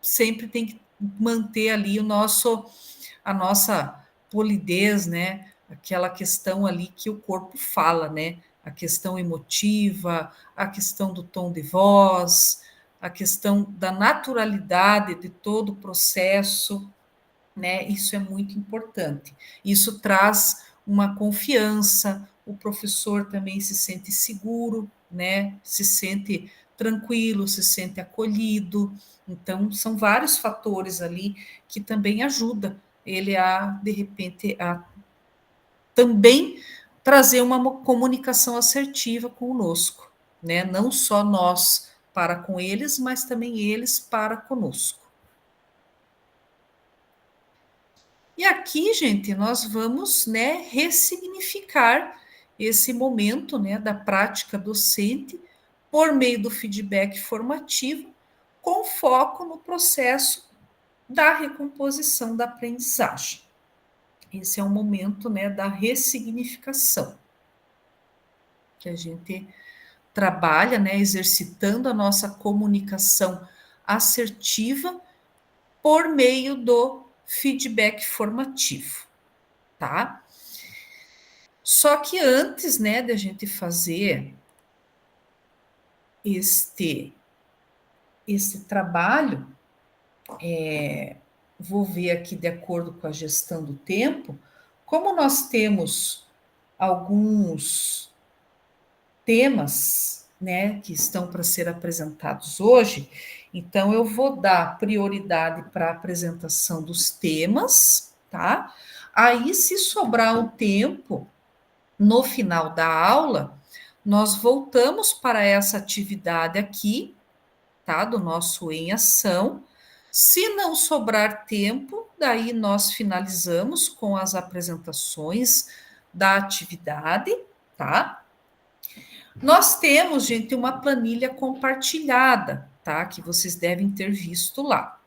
Speaker 1: sempre tem que manter ali a nossa polidez, né? Aquela questão ali que o corpo fala, né? A questão emotiva, a questão do tom de voz, a questão da naturalidade de todo o processo, né? Isso é muito importante. Isso traz uma confiança, o professor também se sente seguro, né? Se sente tranquilo, se sente acolhido. Então, são vários fatores ali que também ajudam ele a, de repente, a também trazer uma comunicação assertiva conosco, né? Não só nós para com eles, mas também eles para conosco. E aqui, gente, nós vamos, né, ressignificar esse momento, né, da prática docente por meio do feedback formativo, com foco no processo da recomposição da aprendizagem. Esse é o momento, né, da ressignificação, que a gente trabalha, né, exercitando a nossa comunicação assertiva por meio do feedback formativo, tá? Só que antes, né, de a gente fazer este trabalho, vou ver aqui de acordo com a gestão do tempo, como nós temos alguns temas, né, que estão para ser apresentados hoje, então eu vou dar prioridade para a apresentação dos temas, tá? Aí, se sobrar um tempo, no final da aula, nós voltamos para essa atividade aqui, tá? Do nosso em ação. Se não sobrar tempo, daí nós finalizamos com as apresentações da atividade, tá? Nós temos, gente, uma planilha compartilhada, tá? Que vocês devem ter visto lá.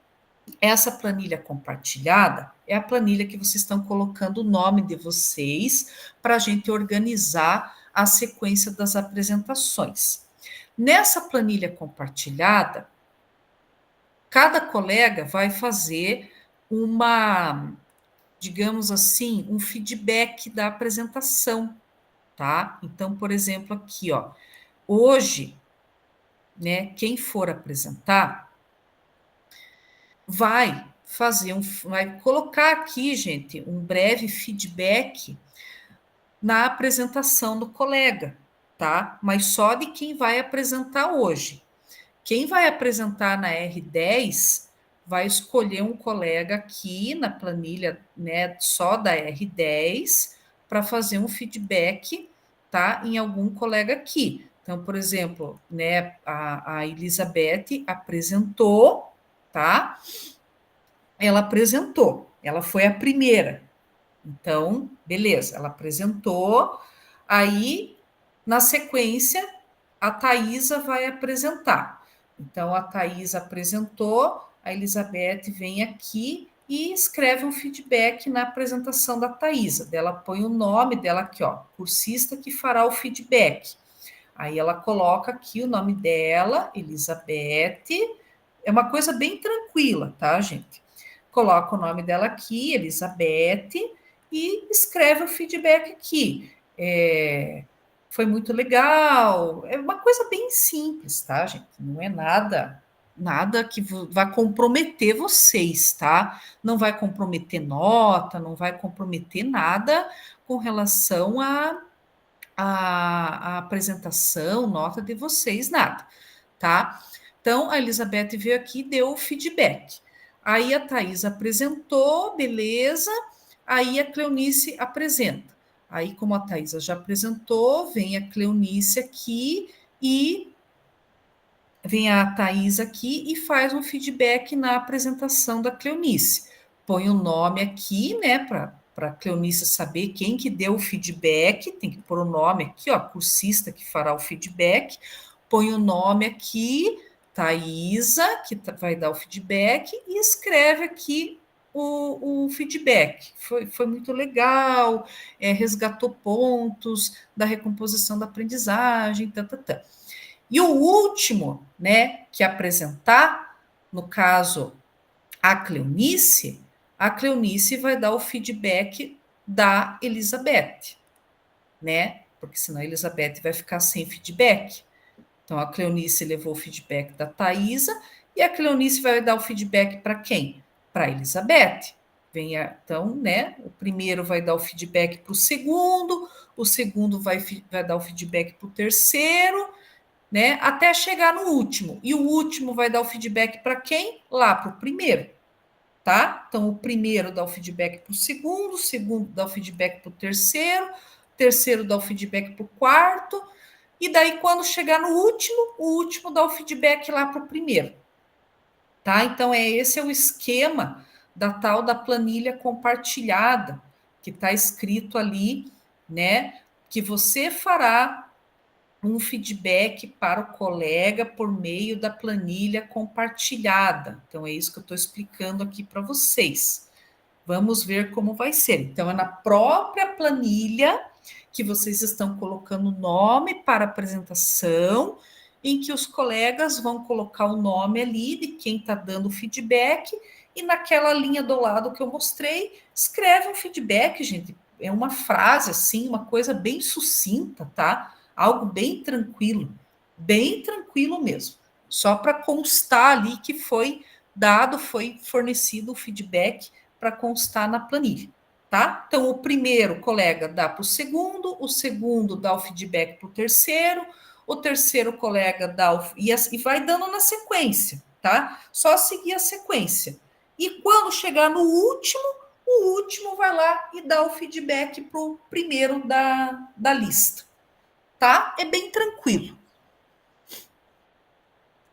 Speaker 1: Essa planilha compartilhada é a planilha que vocês estão colocando o nome de vocês para a gente organizar a sequência das apresentações. Nessa planilha compartilhada, cada colega vai fazer digamos assim, um feedback da apresentação, tá? Então, por exemplo, aqui, ó, hoje, né, quem for apresentar vai colocar aqui, gente, um breve feedback na apresentação do colega, tá? Mas só de quem vai apresentar hoje. Quem vai apresentar na R10 vai escolher um colega aqui na planilha, né, só da R10 para fazer um feedback, tá? Em algum colega aqui. Então, por exemplo, né, a Elizabeth apresentou, tá? Ela apresentou, ela foi a primeira. Então, beleza, ela apresentou, aí, na sequência, a Thaisa vai apresentar. Então, a Thaisa apresentou, a Elizabeth vem aqui e escreve um feedback na apresentação da Thaisa. Ela põe o nome dela aqui, ó, cursista que fará o feedback. Aí ela coloca aqui o nome dela, Elizabeth. É uma coisa bem tranquila, tá, gente? Coloca o nome dela aqui, Elizabeth, e escreve o feedback aqui. Foi muito legal. É uma coisa bem simples, tá, gente? Não é nada que vá comprometer vocês, tá? Não vai comprometer nota, não vai comprometer nada com relação à apresentação, nota de vocês, nada, tá? Então, a Elizabeth veio aqui e deu o feedback. Aí a Thais apresentou, beleza. Aí a Cleonice apresenta. Aí, como a Thaisa já apresentou, vem a Cleonice aqui e vem a Thais aqui e faz um feedback na apresentação da Cleonice. Põe o nome aqui, né, para a Cleonice saber quem que deu o feedback, tem que pôr o nome aqui, ó, cursista que fará o feedback, põe o nome aqui, Thaisa, que vai dar o feedback, e escreve aqui o feedback. Foi muito legal, resgatou pontos da recomposição da aprendizagem, tá. E o último, né, que apresentar, no caso, a Cleonice vai dar o feedback da Elizabeth, né? Porque senão a Elizabeth vai ficar sem feedback. Então, a Cleonice levou o feedback da Thaisa e a Cleonice vai dar o feedback para quem? Para a Elizabeth. Então, né? O primeiro vai dar o feedback para o segundo vai dar o feedback para o terceiro, né? Até chegar no último. E o último vai dar o feedback para quem? Lá para o primeiro, tá? Então, o primeiro dá o feedback para o segundo dá o feedback para o terceiro dá o feedback para o quarto, e daí, quando chegar no último, o último dá o feedback lá para o primeiro, tá? Então, esse é o esquema da tal da planilha compartilhada, que está escrito ali, né? Que você fará um feedback para o colega por meio da planilha compartilhada. Então, é isso que eu estou explicando aqui para vocês. Vamos ver como vai ser. Então, é na própria planilha que vocês estão colocando o nome para apresentação, em que os colegas vão colocar o nome ali de quem está dando o feedback, e naquela linha do lado que eu mostrei, escreve um feedback, gente. É uma frase, assim, uma coisa bem sucinta, tá? Algo bem tranquilo mesmo. Só para constar ali que foi fornecido o feedback para constar na planilha, tá? Então, o primeiro colega dá para o segundo dá o feedback para o terceiro colega dá e vai dando na sequência, tá? Só seguir a sequência. E quando chegar no último, o último vai lá e dá o feedback para o primeiro da lista, tá? É bem tranquilo.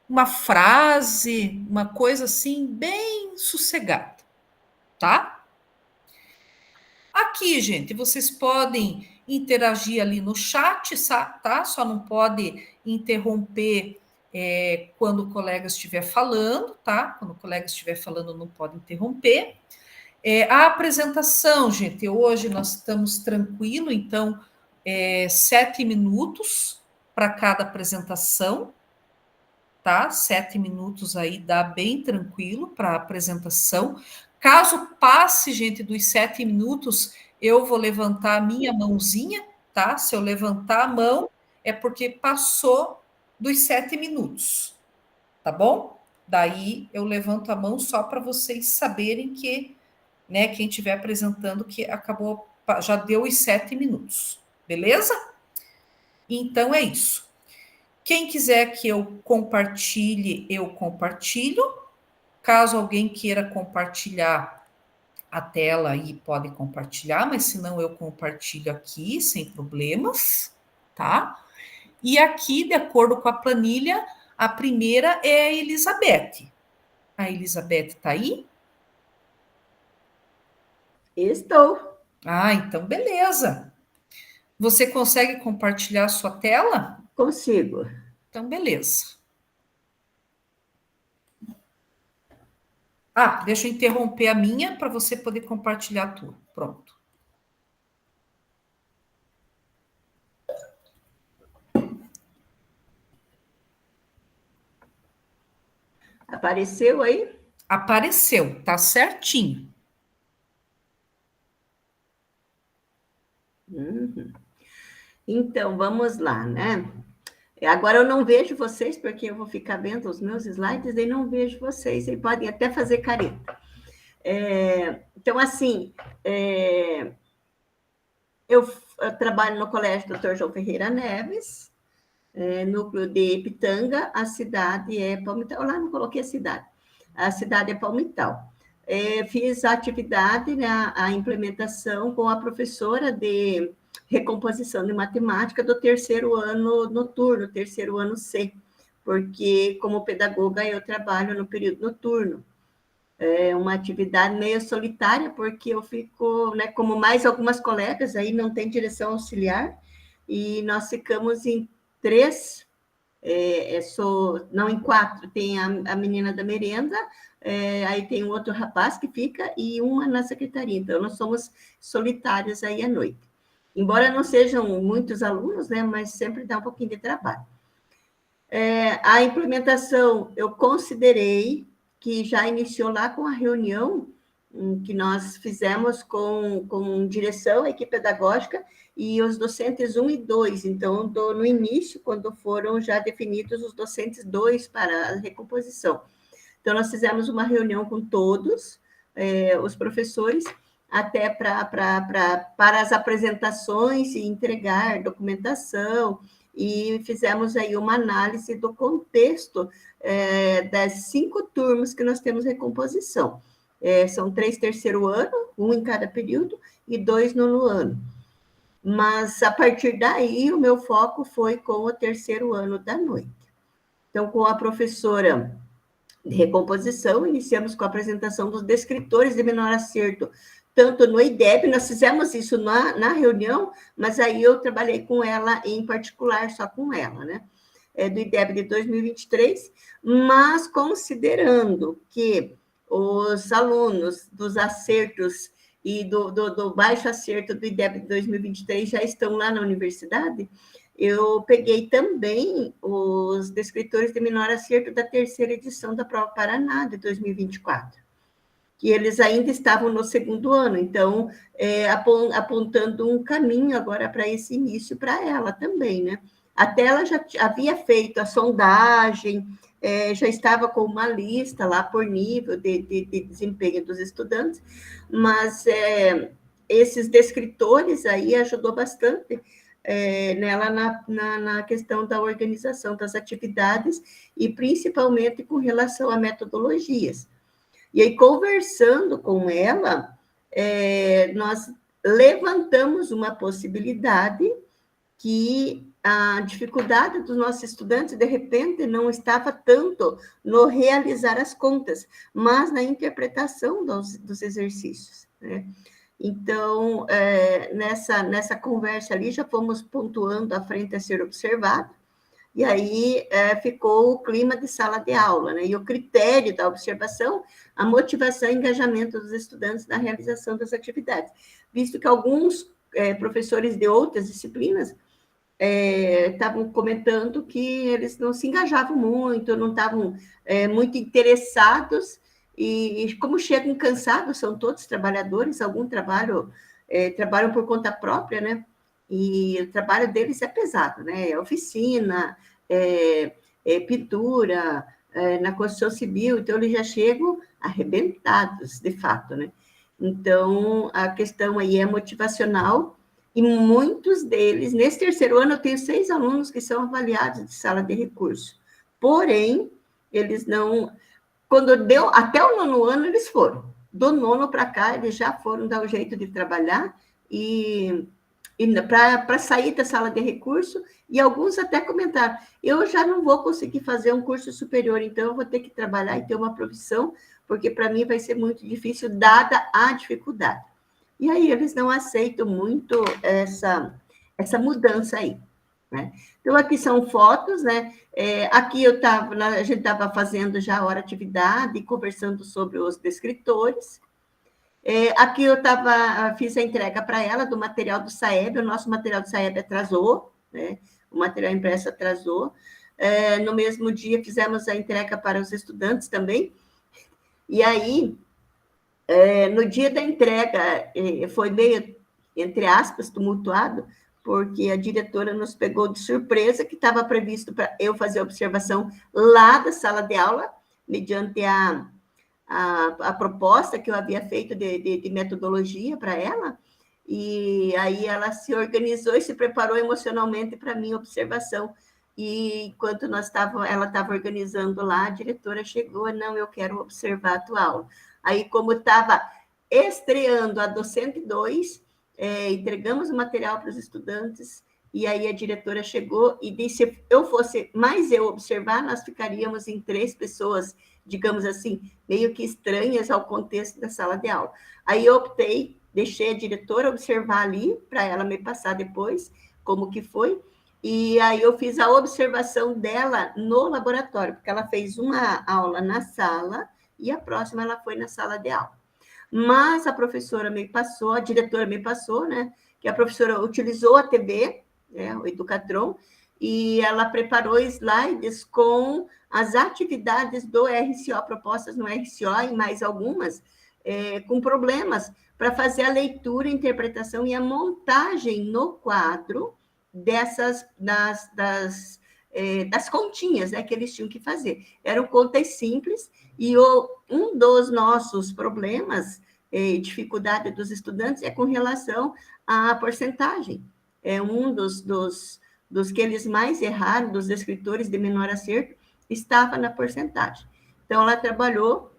Speaker 1: Uma frase, uma coisa assim, bem sossegada, tá? Aqui, gente, vocês podem interagir ali no chat, tá? Só não pode interromper quando o colega estiver falando, tá? Quando o colega estiver falando, não pode interromper. A apresentação, gente, hoje nós estamos tranquilo, então, 7 minutos para cada apresentação, tá? 7 minutos aí dá bem tranquilo para a apresentação. Caso passe, gente, dos 7 minutos, eu vou levantar a minha mãozinha, tá? Se eu levantar a mão, é porque passou dos 7 minutos, tá bom? Daí eu levanto a mão só para vocês saberem que, né, quem estiver apresentando que acabou, já deu os 7 minutos, beleza? Então é isso. Quem quiser que eu compartilhe, eu compartilho. Caso alguém queira compartilhar a tela aí, pode compartilhar, mas se não, eu compartilho aqui, sem problemas, tá? E aqui, de acordo com a planilha, a primeira é a Elizabeth. A Elizabeth está aí?
Speaker 4: Estou.
Speaker 1: Ah, então beleza. Você consegue compartilhar a sua tela?
Speaker 4: Consigo.
Speaker 1: Então, beleza. Ah, deixa eu interromper a minha para você poder compartilhar a tua. Pronto.
Speaker 4: Apareceu aí?
Speaker 1: Apareceu, tá certinho.
Speaker 4: Uhum. Então, vamos lá, né? Agora eu não vejo vocês, porque eu vou ficar vendo os meus slides e não vejo vocês. E podem até fazer careta. Então, assim, eu trabalho no Colégio Dr. João Ferreira Neves, núcleo de Pitanga, a cidade é Palmital. Lá não coloquei a cidade é Palmital. Fiz a atividade, né, a implementação com a professora de recomposição de matemática do terceiro ano noturno, terceiro ano C, porque como pedagoga eu trabalho no período noturno. É uma atividade meio solitária, porque eu fico, né, como mais algumas colegas, aí não tem direção auxiliar, e nós ficamos em 3, não, em 4, tem a menina da merenda, aí tem um outro rapaz que fica, e uma na secretaria, então nós somos solitários aí à noite. Embora não sejam muitos alunos, né, mas sempre dá um pouquinho de trabalho. A implementação, eu considerei que já iniciou lá com a reunião que nós fizemos com direção, a equipe pedagógica, e os docentes 1 e 2. Então, no início, quando foram já definidos os docentes 2 para a recomposição. Então, nós fizemos uma reunião com todos os professores, até para as apresentações e entregar documentação, e fizemos aí uma análise do contexto das 5 turmas que nós temos recomposição. São 3 terceiro ano, 1 em cada período, e 2 nono ano. Mas, a partir daí, o meu foco foi com o terceiro ano da noite. Então, com a professora de recomposição, iniciamos com a apresentação dos descritores de menor acerto, tanto no IDEB, nós fizemos isso na reunião, mas aí eu trabalhei com ela em particular, só com ela, né? Do IDEB de 2023, mas considerando que os alunos dos acertos e do baixo acerto do IDEB de 2023 já estão lá na universidade, eu peguei também os descritores de menor acerto da terceira edição da Prova Paraná de 2024. Que eles ainda estavam no segundo ano, então, apontando um caminho agora para esse início para ela também, né? Até ela já havia feito a sondagem, já estava com uma lista lá por nível de desempenho dos estudantes, mas esses descritores aí ajudou bastante nela na questão da organização das atividades e principalmente com relação a metodologias. E aí, conversando com ela, nós levantamos uma possibilidade que a dificuldade dos nossos estudantes, de repente, não estava tanto no realizar as contas, mas na interpretação dos exercícios, né? Então, nessa conversa ali, já fomos pontuando a frente a ser observado, e aí ficou o clima de sala de aula, né? E o critério da observação, a motivação e engajamento dos estudantes na realização das atividades. Visto que alguns professores de outras disciplinas estavam comentando que eles não se engajavam muito, não estavam muito interessados, e como chegam cansados, são todos trabalhadores, algum trabalham por conta própria, né? E o trabalho deles é pesado, né? É oficina, pintura, na construção civil, então eles já chegam arrebentados, de fato, né? Então, a questão aí é motivacional, e muitos deles, nesse terceiro ano, eu tenho 6 alunos que são avaliados de sala de recurso, porém, eles não... Quando deu, até o nono ano, eles foram. Do nono para cá, eles já foram dar o jeito de trabalhar, e para sair da sala de recurso, e alguns até comentaram, eu já não vou conseguir fazer um curso superior, então eu vou ter que trabalhar e ter uma profissão, porque para mim vai ser muito difícil, dada a dificuldade. E aí eles não aceitam muito essa mudança aí, né? Então, aqui são fotos, né? Aqui a gente estava fazendo já a hora atividade, conversando sobre os descritores. Aqui eu fiz a entrega para ela do material do SAEB, o nosso material do SAEB atrasou, né? O material impresso atrasou. No mesmo dia, fizemos a entrega para os estudantes também. E aí, no dia da entrega, foi meio, entre aspas, tumultuado, porque a diretora nos pegou de surpresa, que estava previsto para eu fazer a observação lá da sala de aula, mediante a proposta que eu havia feito de metodologia para ela, e aí ela se organizou e se preparou emocionalmente para a minha observação e enquanto ela estava organizando lá, a diretora chegou, não, eu quero observar a tua aula. Aí, como estava estreando a docente 2, entregamos o material para os estudantes, e aí a diretora chegou e disse, se eu fosse mais eu observar, nós ficaríamos em 3 pessoas, digamos assim, meio que estranhas ao contexto da sala de aula. Aí eu optei, deixei a diretora observar ali, para ela me passar depois como que foi, e aí eu fiz a observação dela no laboratório, porque ela fez uma aula na sala, e a próxima ela foi na sala de aula. Mas a professora me passou, a diretora me passou, né, que a professora utilizou a TV, o Educatron, e ela preparou slides com as atividades do RCO, propostas no RCO, e mais algumas, com problemas, para fazer a leitura, a interpretação e a montagem no quadro das continhas, né, que eles tinham que fazer. Eram contas simples, e um dos nossos problemas, dificuldade dos estudantes, é com relação à porcentagem. É um dos que eles mais erraram, dos escritores de menor acerto, estava na porcentagem. Então, ela trabalhou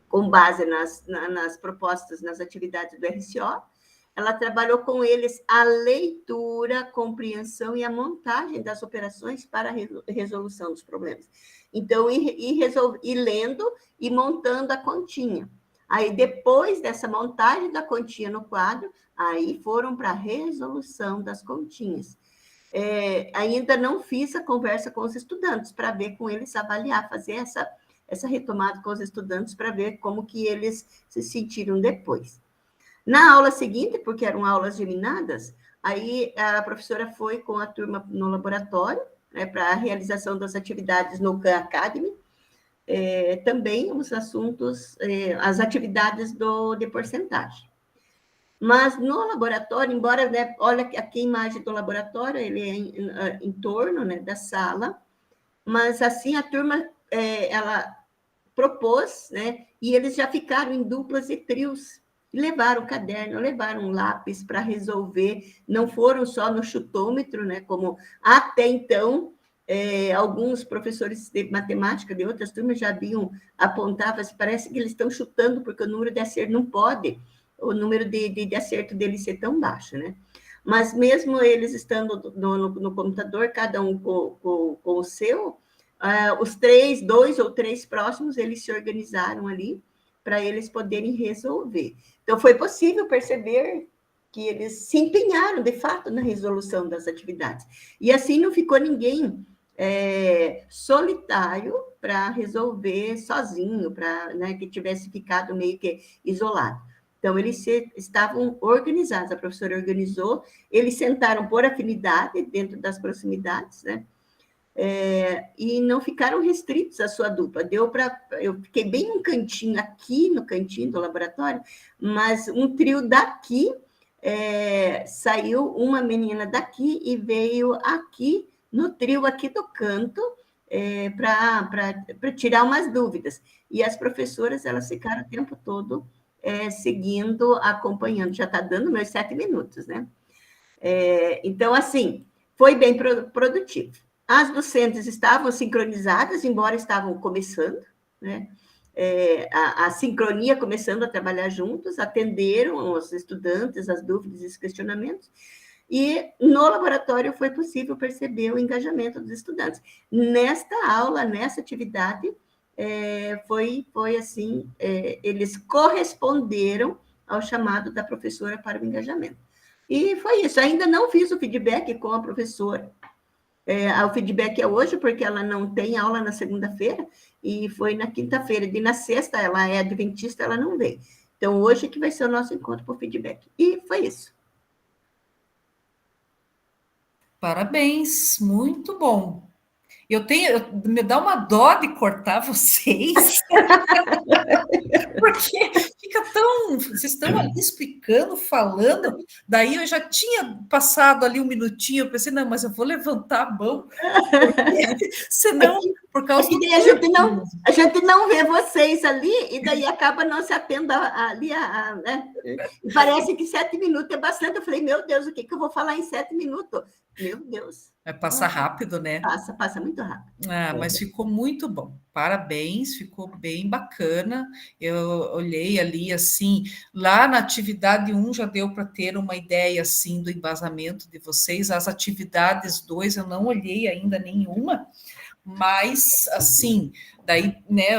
Speaker 4: com base nas propostas, nas atividades do RCO, ela trabalhou com eles a leitura, a compreensão e a montagem das operações para a resolução dos problemas. Então, e lendo e montando a continha. Aí, depois dessa montagem da continha no quadro, aí foram para a resolução das continhas. Ainda não fiz a conversa com os estudantes, para ver com eles, avaliar, fazer essa retomada com os estudantes, para ver como que eles se sentiram depois. Na aula seguinte, porque eram aulas geminadas, aí a professora foi com a turma no laboratório, né, para a realização das atividades no Khan Academy, também os assuntos, as atividades de porcentagem. Mas no laboratório, embora, né, olha aqui a imagem do laboratório, ele é em torno, né, da sala, mas assim a turma, ela propôs, né, e eles já ficaram em duplas e trios, levaram o caderno, levaram um lápis para resolver, não foram só no chutômetro, né, como até então, alguns professores de matemática de outras turmas já haviam apontado, assim, parece que eles estão chutando, porque o número de acerto não pode, o número de acerto deles ser tão baixo, né? Mas mesmo eles estando no computador, cada um com o seu, os 2 ou 3 próximos, eles se organizaram ali para eles poderem resolver. Então, foi possível perceber que eles se empenharam, de fato, na resolução das atividades. E assim não ficou ninguém solitário para resolver sozinho, para, né, que tivesse ficado meio que isolado. Então, eles estavam organizados, a professora organizou, eles sentaram por afinidade, dentro das proximidades, né? E não ficaram restritos à sua dupla. Eu fiquei bem um cantinho aqui, no cantinho do laboratório, mas um trio daqui, saiu uma menina daqui e veio aqui, no trio aqui do canto, para tirar umas dúvidas. E as professoras, elas ficaram o tempo todo seguindo, acompanhando. Já está dando meus 7 minutos, né? Então, assim, foi bem produtivo. As docentes estavam sincronizadas, embora estavam começando, né? A sincronia começando a trabalhar juntos, atenderam os estudantes, as dúvidas e os questionamentos, e no laboratório foi possível perceber o engajamento dos estudantes. Nesta aula, nessa atividade, foi assim, eles corresponderam ao chamado da professora para o engajamento. E foi isso, ainda não fiz o feedback com a professora. O feedback é hoje, porque ela não tem aula na segunda-feira, e foi na quinta-feira, e na sexta ela é adventista, ela não veio. Então, hoje que vai ser o nosso encontro por feedback. E foi isso.
Speaker 1: Parabéns, muito bom. Me dá uma dó de cortar vocês, porque fica tão. Vocês estão ali explicando, falando, daí eu já tinha passado ali um minutinho, eu pensei, não, mas eu vou levantar a mão, porque, senão, por causa do
Speaker 4: daí a gente não vê vocês ali, e daí acaba não se atendo ali, né? E parece que 7 minutos é bastante. Eu falei, meu Deus, o que eu vou falar em 7 minutos? Meu Deus.
Speaker 1: Passa rápido, né?
Speaker 4: Passa muito rápido.
Speaker 1: Mas ficou muito bom. Parabéns, ficou bem bacana. Eu olhei ali assim, lá na atividade 1 já deu para ter uma ideia assim do embasamento de vocês. As atividades 2 eu não olhei ainda nenhuma, mas assim, daí, né,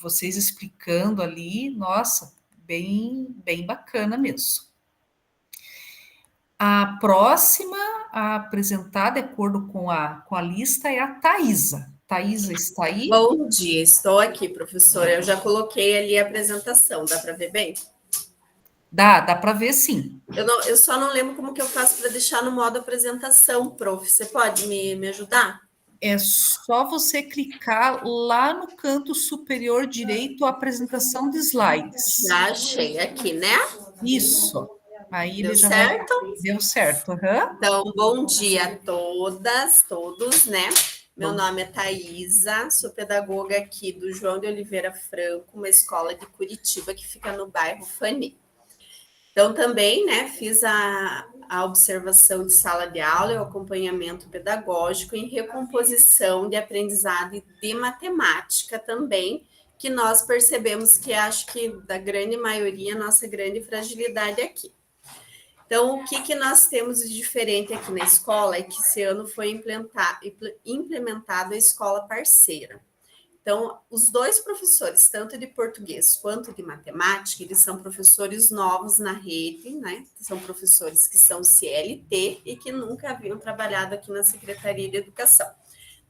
Speaker 1: vocês explicando ali, nossa, bem bacana mesmo. A próxima a apresentar, de acordo com a lista, é a Thaisa. Thaisa está aí?
Speaker 9: Bom dia, estou aqui, professora. Eu já coloquei ali a apresentação, dá para ver bem?
Speaker 1: Dá para ver sim.
Speaker 9: Eu só não lembro como que eu faço para deixar no modo apresentação, prof. Você pode me ajudar?
Speaker 1: É só você clicar lá no canto superior direito, a apresentação de slides.
Speaker 9: Já achei aqui, né?
Speaker 1: Isso. Aí
Speaker 9: Deu
Speaker 1: ele já
Speaker 9: certo?
Speaker 1: Deu certo. Uhum.
Speaker 9: Então, bom dia a todas, todos, né? Meu nome é Thaisa, sou pedagoga aqui do João de Oliveira Franco, uma escola de Curitiba que fica no bairro Fani. Então, também, né, fiz a observação de sala de aula e o acompanhamento pedagógico em recomposição de aprendizado de matemática também, que nós percebemos que acho que da grande maioria, nossa grande fragilidade aqui. Então, o que nós temos de diferente aqui na escola é que esse ano foi implementado a escola parceira. Então, os dois professores, tanto de português quanto de matemática, eles são professores novos na rede, né? São professores que são CLT e que nunca haviam trabalhado aqui na Secretaria de Educação.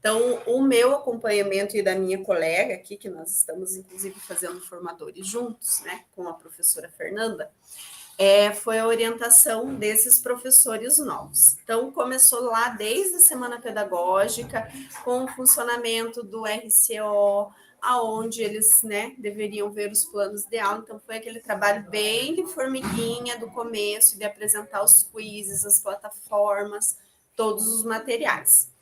Speaker 9: Então, o meu acompanhamento e da minha colega aqui, que nós estamos, inclusive, fazendo formadores juntos, né? Com a professora Fernanda, foi a orientação desses professores novos. Então, começou lá desde a semana pedagógica, com o funcionamento do RCO, aonde eles, né, deveriam ver os planos de aula. Então, foi aquele trabalho bem de formiguinha do começo, de apresentar os quizzes, as plataformas, todos os materiais.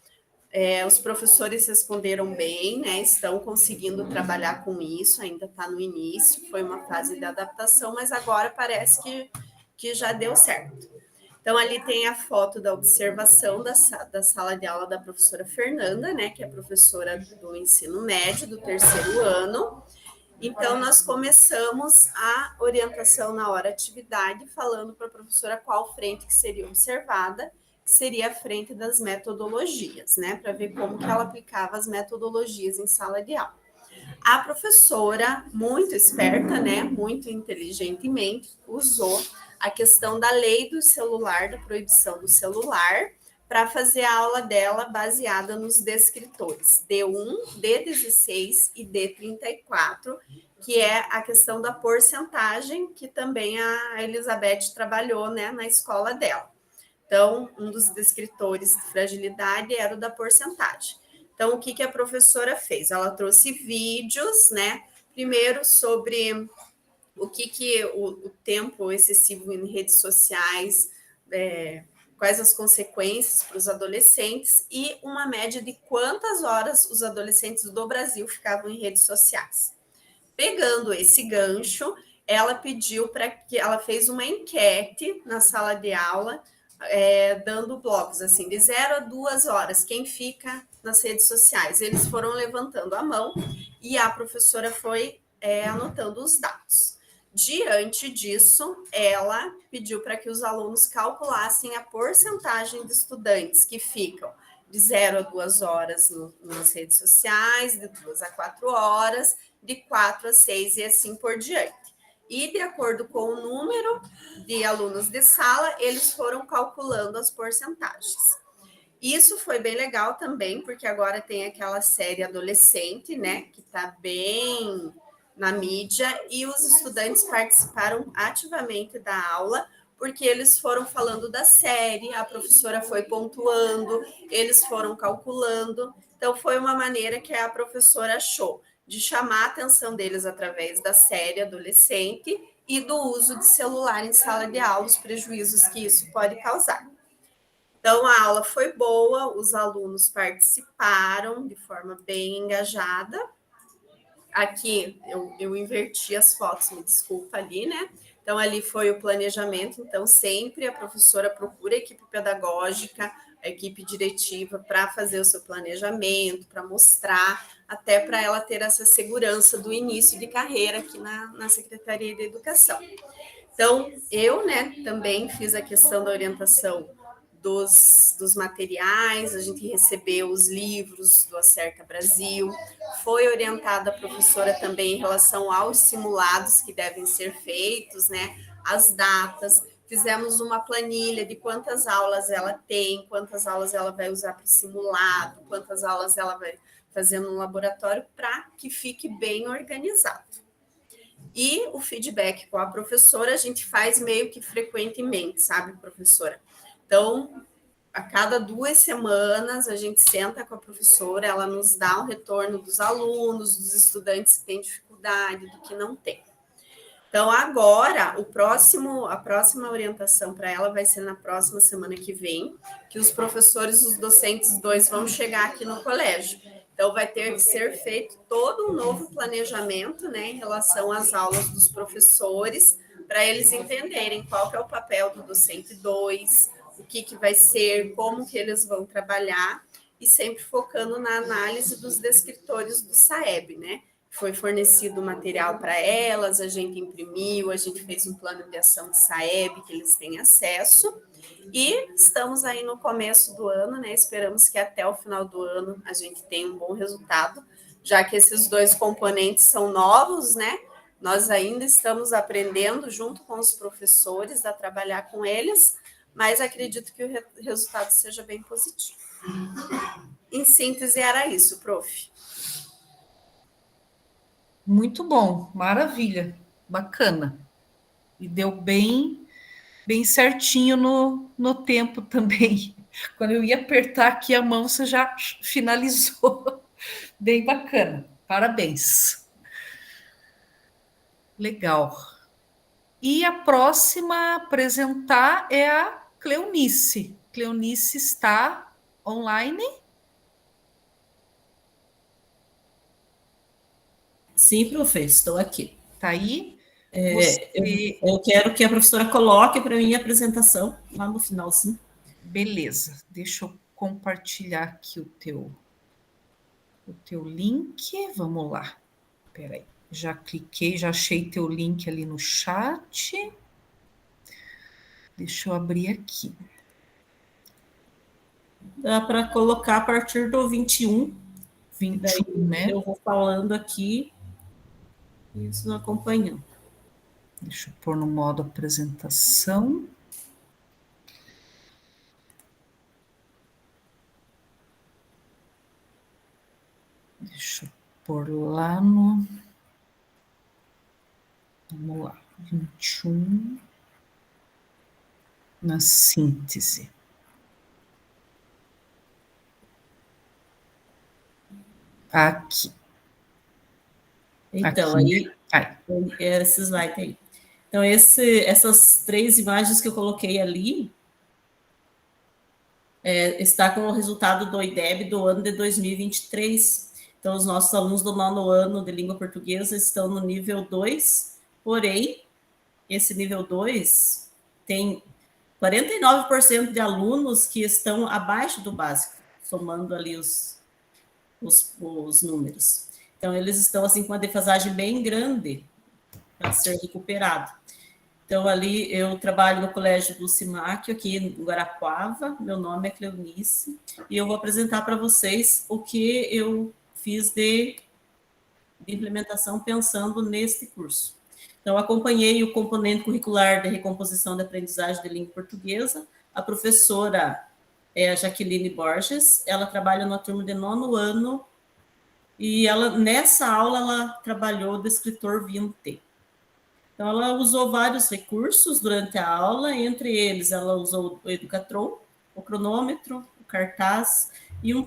Speaker 9: Os professores responderam bem, né? Estão conseguindo trabalhar com isso, ainda está no início, foi uma fase de adaptação, mas agora parece que já deu certo. Então, ali tem a foto da observação da sala de aula da professora Fernanda, né? Que é professora do ensino médio, do 3º ano. Então, nós começamos a orientação na hora atividade, falando para a professora qual frente que seria observada, que seria a frente das metodologias, né? Para ver como que ela aplicava as metodologias em sala de aula. A professora, muito esperta, né? Muito inteligentemente, usou a questão da lei do celular, da proibição do celular, para fazer a aula dela baseada nos descritores D1, D16 e D34, que é a questão da porcentagem, que também a Elizabeth trabalhou, né, na escola dela. Então, um dos descritores de fragilidade era o da porcentagem. Então, o que a professora fez? Ela trouxe vídeos, né? Primeiro sobre o que o tempo excessivo em redes sociais, quais as consequências para os adolescentes e uma média de quantas horas os adolescentes do Brasil ficavam em redes sociais. Pegando esse gancho, ela pediu para que ela fez uma enquete na sala de aula, dando blocos, assim, de 0 a 2 horas, quem fica nas redes sociais. Eles foram levantando a mão e a professora foi anotando os dados. Diante disso, ela pediu para que os alunos calculassem a porcentagem de estudantes que ficam de 0 a 2 horas nas redes sociais, de 2 a 4 horas, de 4 a 6 e assim por diante. E, de acordo com o número de alunos de sala, eles foram calculando as porcentagens. Isso foi bem legal também, porque agora tem aquela série adolescente, né, que está bem na mídia, e os estudantes participaram ativamente da aula, porque eles foram falando da série, a professora foi pontuando, eles foram calculando. Então, foi uma maneira que a professora achou de chamar a atenção deles através da série adolescente e do uso de celular em sala de aula, os prejuízos que isso pode causar. Então, a aula foi boa, os alunos participaram de forma bem engajada. Aqui, eu inverti as fotos, me desculpa ali, né? Então, ali foi o planejamento. Então, sempre a professora procura a equipe pedagógica, a equipe diretiva para fazer o seu planejamento, para mostrar, até para ela ter essa segurança do início de carreira aqui na Secretaria de Educação. Então, eu, né, também fiz a questão da orientação dos materiais, a gente recebeu os livros do Acerta Brasil, foi orientada a professora também em relação aos simulados que devem ser feitos, né, as datas, fizemos uma planilha de quantas aulas ela tem, quantas aulas ela vai usar para o simulado, quantas aulas ela vai fazer no laboratório, para que fique bem organizado. E o feedback com a professora a gente faz meio que frequentemente, sabe, professora? Então, a cada 2 semanas, a gente senta com a professora, ela nos dá um retorno dos alunos, dos estudantes que têm dificuldade, do que não tem. Então, agora, a próxima orientação para ela vai ser na próxima semana que vem, que os professores, os docentes 2 vão chegar aqui no colégio. Então, vai ter que ser feito todo um novo planejamento, né, em relação às aulas dos professores, para eles entenderem qual que é o papel do docente 2, o que vai ser, como que eles vão trabalhar, e sempre focando na análise dos descritores do SAEB, né? Foi fornecido material para elas, a gente imprimiu, a gente fez um plano de ação de SAEB que eles têm acesso, e estamos aí no começo do ano, né? Esperamos que até o final do ano a gente tenha um bom resultado, já que esses 2 componentes são novos, né? Nós ainda estamos aprendendo junto com os professores a trabalhar com eles, mas acredito que o resultado seja bem positivo. Em síntese, era isso, prof.
Speaker 1: Muito bom, maravilha, bacana. E deu bem certinho no tempo também. Quando eu ia apertar aqui a mão, você já finalizou. Bem bacana, parabéns. Legal. E a próxima a apresentar é a Cleonice. Cleonice está online?
Speaker 10: Sim, professor, estou aqui.
Speaker 1: Está aí?
Speaker 10: Eu quero que a professora coloque para mim a apresentação lá no final, sim.
Speaker 1: Beleza, deixa eu compartilhar aqui o teu link. Vamos lá. Espera aí. Já cliquei, já achei teu link ali no chat. Deixa eu abrir aqui.
Speaker 10: Dá para colocar a partir do 21.
Speaker 1: 21,
Speaker 10: daí,
Speaker 1: né?
Speaker 10: Eu vou falando aqui e vocês vão acompanhando.
Speaker 1: Deixa eu pôr no modo apresentação. Deixa eu pôr lá no... Vamos lá, 21, na síntese. Aqui.
Speaker 10: Então,
Speaker 1: aqui.
Speaker 10: aí, esse slide aí. Então, essas 3 imagens que eu coloquei ali, está com o resultado do IDEB do ano de 2023. Então, os nossos alunos do 9º ano de língua portuguesa estão no nível 2, porém, esse nível 2 tem 49% de alunos que estão abaixo do básico, somando ali os números. Então, eles estão assim com uma defasagem bem grande para ser recuperado. Então, ali eu trabalho no Colégio do CIMAC, aqui em Guarapuava, meu nome é Cleonice, e eu vou apresentar para vocês o que eu fiz de implementação pensando neste curso. Então, acompanhei o componente curricular de recomposição da aprendizagem de língua portuguesa. A professora é a Jaqueline Borges, ela trabalha na turma de 9º ano, e nessa aula ela trabalhou do escritor Vinte. Então, ela usou vários recursos durante a aula, entre eles, ela usou o Educatron, o cronômetro, o cartaz e o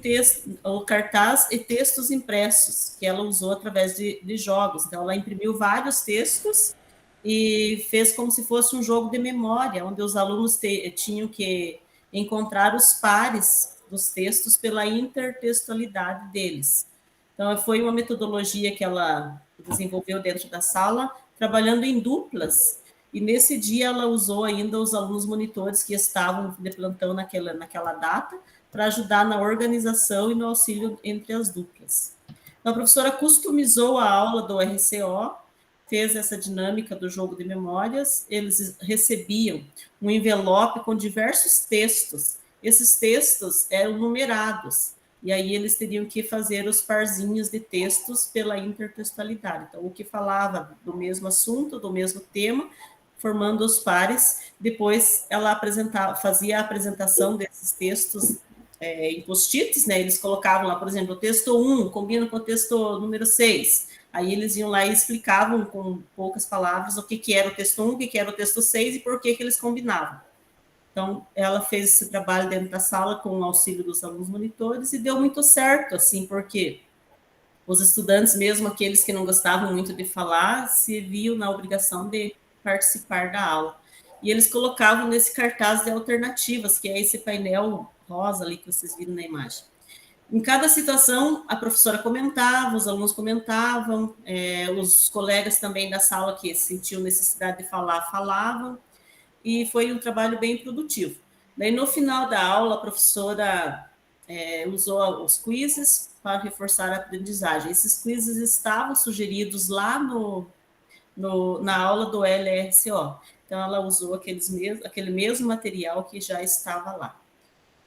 Speaker 10: cartaz e textos impressos, que ela usou através de jogos. Então, ela imprimiu vários textos e fez como se fosse um jogo de memória, onde os alunos tinham que encontrar os pares dos textos pela intertextualidade deles. Então, foi uma metodologia que ela desenvolveu dentro da sala, trabalhando em duplas, e nesse dia ela usou ainda os alunos monitores que estavam de plantão naquela data, para ajudar na organização e no auxílio entre as duplas. Então, a professora customizou a aula do RCO, fez essa dinâmica do jogo de memórias, eles recebiam um envelope com diversos textos, esses textos eram numerados, e aí eles teriam que fazer os parzinhos de textos pela intertextualidade. Então, o que falava do mesmo assunto, do mesmo tema, formando os pares. Depois, ela fazia a apresentação desses textos em post-its, né? Eles colocavam lá, por exemplo, o texto 1 combina com o texto número 6. Aí eles iam lá e explicavam com poucas palavras o que era o texto 1, o que era o texto 6 e por que eles combinavam. Então, ela fez esse trabalho dentro da sala com o auxílio dos alunos monitores e deu muito certo, assim, porque os estudantes, mesmo aqueles que não gostavam muito de falar, se viam na obrigação de participar da aula. E eles colocavam nesse cartaz de alternativas, que é esse painel rosa ali que vocês viram na imagem. Em cada situação, a professora comentava, os alunos comentavam, os colegas também da sala que sentiam necessidade de falar, falavam, e foi um trabalho bem produtivo. Daí, no final da aula, a professora usou os quizzes para reforçar a aprendizagem. Esses quizzes estavam sugeridos lá na aula do LRCO. Então, ela usou aquele mesmo material que já estava lá.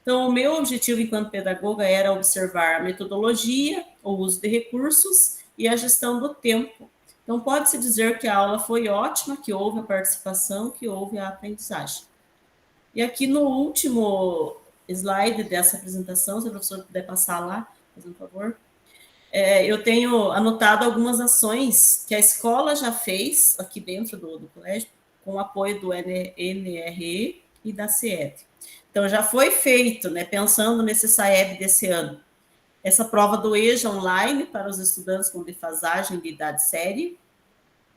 Speaker 10: Então, o meu objetivo enquanto pedagoga era observar a metodologia, o uso de recursos e a gestão do tempo. Então, pode-se dizer que a aula foi ótima, que houve a participação, que houve a aprendizagem. E aqui no último slide dessa apresentação, se a professora puder passar lá, por favor, eu tenho anotado algumas ações que a escola já fez aqui dentro do colégio, com o apoio do NRE e da CIEB. Então, já foi feito, né, pensando nesse SAEB desse ano, essa prova do EJA online para os estudantes com defasagem de idade série.